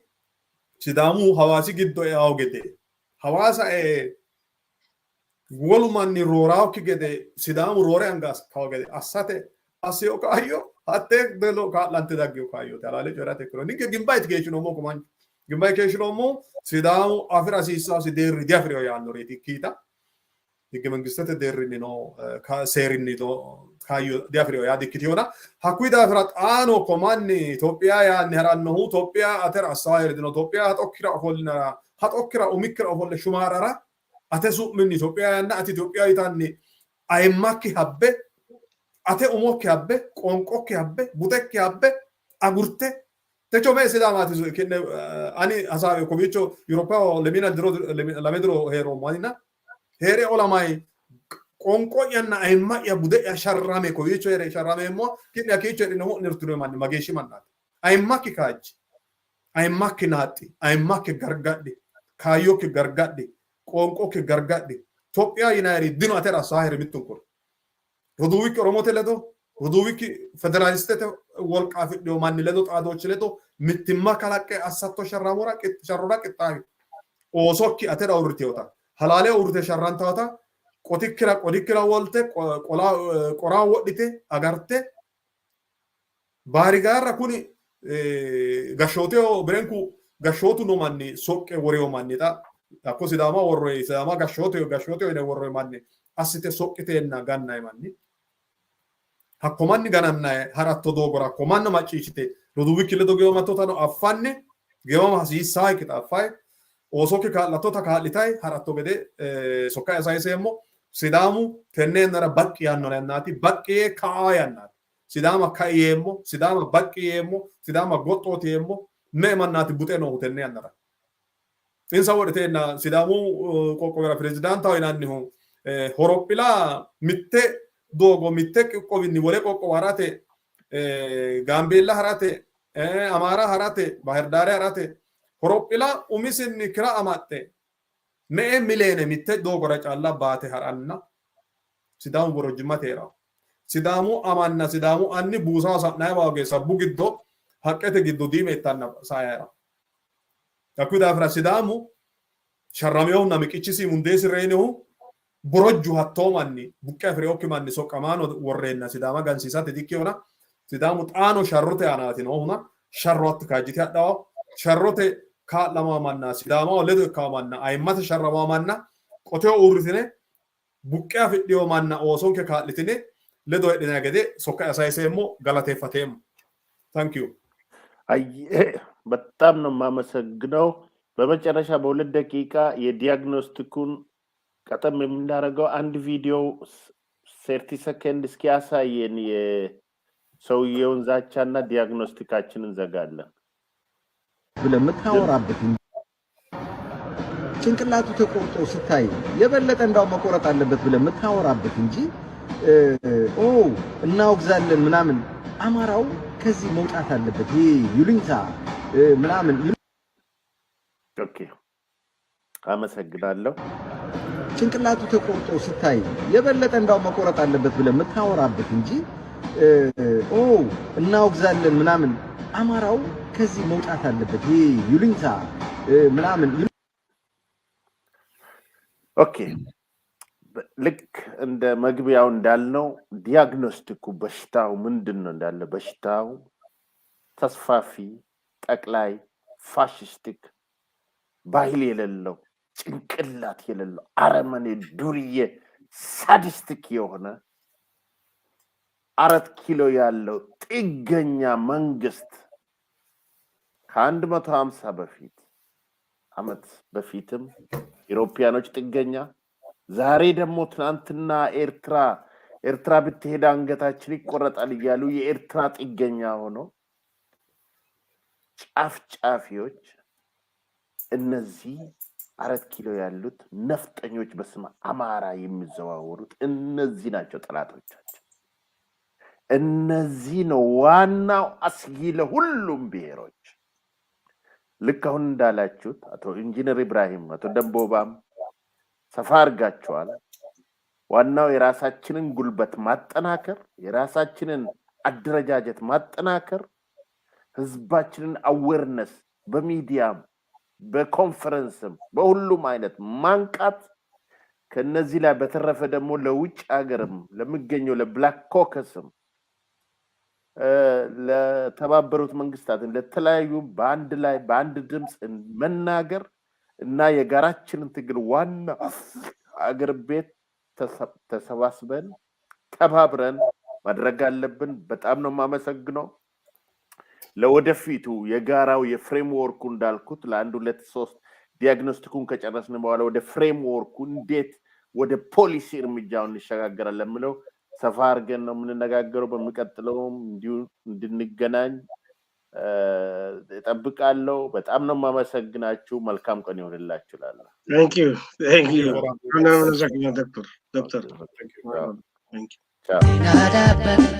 سيدامو حواسي جدو او جدي حواسا ولماني روراو كي جدي سيدامو روري انغاس كاو جدي اساته اسيو كايو هاتك دلو كا لانت داغيو كايو تالالي جراتي كرو نيكي جيمبايت كيشنو مو كمان جيمباي كيشنو مو سيدامو افرا سيسا سي دير ديافريو يانو ريتي كيتا ديك منغستات ديرني نو كا سيرني دو كايو ديافريو يا ديكتيونا حكوي دافرات انو كوماني توبيا يا نهرانو توبيا اتر اساير دينو توبيا هتوكرا اولنا هتوكرا ومكرا اول شمارارا اتسو من توبيا نا اتي توبيا يتاني ايماكي حبه ate umokke habbe qonqokke habbe butekke habbe agurte techo me sidamati kenne ani asabe kobicho europeo lemina dro la medro hero manina here olamai qonqo yanna ayma ya bude ya sharrame kobicho here sharrame mo kinne akicho dino nirturo man mageshi manat ayma ki kaj ayma ki nati ayma ki gargaddi kayo ki gargaddi qonqo ki gargaddi topia yinari dino atera sahir mitun ودويك روموتلدو ودويك فدراليستة والقاف ديو مان لدو تادو چلدو متما كلاك اساتو شرامورا شرورا كتاي اوسوكي اترا اورتيوتا حلاله اورته شران تاتا قوديكرا ولته قولا قرا وديته اغارته باريغارا كوني غشوتو برنكو غشوتو نو ماني سوكي وريو ماني تا اكو سيداما وري سيداما غشوتو ene وري ماني asite soqqiteenna gannayi manni hakkomanni ganamna haratto doogora komanna macciishite Ludovic ledo geema totano affanne geema hasiisaa kita affay osoke kaa'latota kaa'litay haratto gede sokka esayiseemmo sidaamu tenneenara baqqi yaanno yannaati baqqee kaa yannaati sidaama ka'iyeemmo sidaama baqqiyeemmo sidaama goxxootiyeemmo me mannaati buxe noohu tenne yannara insa wodhiteenna sidaamu qoqqowira pirezidaantaho yinannihu horophila mitte dogo mitte qoqqowinni wole qoqqowo harate Gaambeella harate Amaara harate Bahir Daare harate horophila umisinni kira amaxxe me mileene mitte dogora calla baate haranna sidaamu borojjimmate heera sidaamu amanna sidaamu anni buusaa sa'nayi waage sabbu giddo haqqete giddo diimeettanna saayera hakkuyi daafira sidaamu sharrameyoohunna miqichisi mundeesi reenihu borojju hattoo manni buqqe afireeyokki manni soqqamaano worreenna sidaama gansiisate dikkiyoona sidaamu xaano sharrote aanaati noohuna sharro hatti kaajjite hadhawa sharrote kaa'lamaa manna sidaama ledo ikkawa manna ayimmate sharramaa manna qoteo uurritine buqqe afidhiyo manna oosonke kaa'litine ledo hedhina gede sokka yasayiseemmo galateeffateemmo ታንክ ዩ በጣም ነው የማመሰግነው በመጨረሻ በሁለት ደቂቃ የዲያግኖስቲኩን ቀጠም የምናደርገው አንድ ቪዲዮ 30 ሰከንድ እስኪያሳየን የሰውየውን ዛቻና ዲያግኖስቲካችንን እንዘጋለን ብለምታወራበት ጭንቅላቱ ተቆርጦ ስታይ የበለጠ እንዳው መቆረጥ አለበት ብለምታወራበት እንጂ እናውግዛለን ምናምን አማራው ከዚህ መውጣት አለበት ይሉኝታ ምናምን ኦኬ አመሰግናለሁ ጭንቅላቱ ተቆርጦ ስታይ የበለጠ እንዳው መቆረጥ አለበት ብለምታወራበት እንጂ እናውግዛለን ምናምን አማራው ከዚህ መውጣት አለበት ይሉኝታ ምናምን ኦኬ ልክ እንደ መግቢያው እንዳልነው ዲያግኖስቲኩ በሽታው ምንድነው እንዳለ በሽታው ተስፋፊ ጠቅላይ ፋሽስቲክ ባህል የሌለው ጭንቅላት የሌለው አረመኔ ዱርዬ ሳዲስቲክ የሆነ 4 ኪሎ ያለው ጥገኛ መንግስት ከ150 ዓመት በፊትም ኢሮፒያኖች ጥገኛ ዛሬ ደግሞ ትናንትና ኤርትራ ብትሄድ አንገታችን ይቆረጣል እያሉ የኤርትራ ጥገኛ ሆኖ ጫፍጫፊዎች እነዚህ 4 ኪሎ ያሉት ነፍጠኞች በስመ አማራ የሚዘዋወሩት እነዚህ ናቸው ጠላቶቻችን እነዚህ ነው ዋናው አስጊ ለሁሉም ብሔሮች ልክ አሁን እንዳላችሁት አቶ ኢንጂነር ኢብራሂም አቶ ደንቦባም ሰፋ አድርጋችኋል ዋናው የራሳችንን ጉልበት ማጠናከር፣ የራሳችንን አደረጃጀት ማጠናከር፣ ህዝባችንን አዌርነስ በሚዲያም በኮንፈረንስም በሁሉም አይነት ማንቃት ከነዚህ ላይ በተረፈ ደግሞ ለውጭ ሀገርም ለሚገኘው ለብላክ ኮከስም ለተባበሩት መንግስታት ለተለያዩ በአንድ ላይ በአንድ ድምጽ መናገር እና የጋራችንን ትግል ዋና አገር ቤት ተሰባስበን ተባብረን ማድረግ አለብን። በጣም ነው የማመሰግነው። ለወደፊቱ የጋራው የፍሬምወርኩ እንዳልኩት ለአንድ 2 3 ዲያግኖስቲኩን ከጨረስን በኋላ ወደ ፍሬምወርኩ እንዴት ወደ ፖሊሲ እርምጃው እንሸጋገራለን ለምለው ሰፋ አድርገን ነው የምንነጋገረው። በሚቀጥለውም እንዲሁ እንድንገናኝ እጠብቃለሁ። በጣም ነው የማመሰግናችሁ። መልካም ቀን ይሁንላችሁ። Thank you. ዶክተር። Ciao.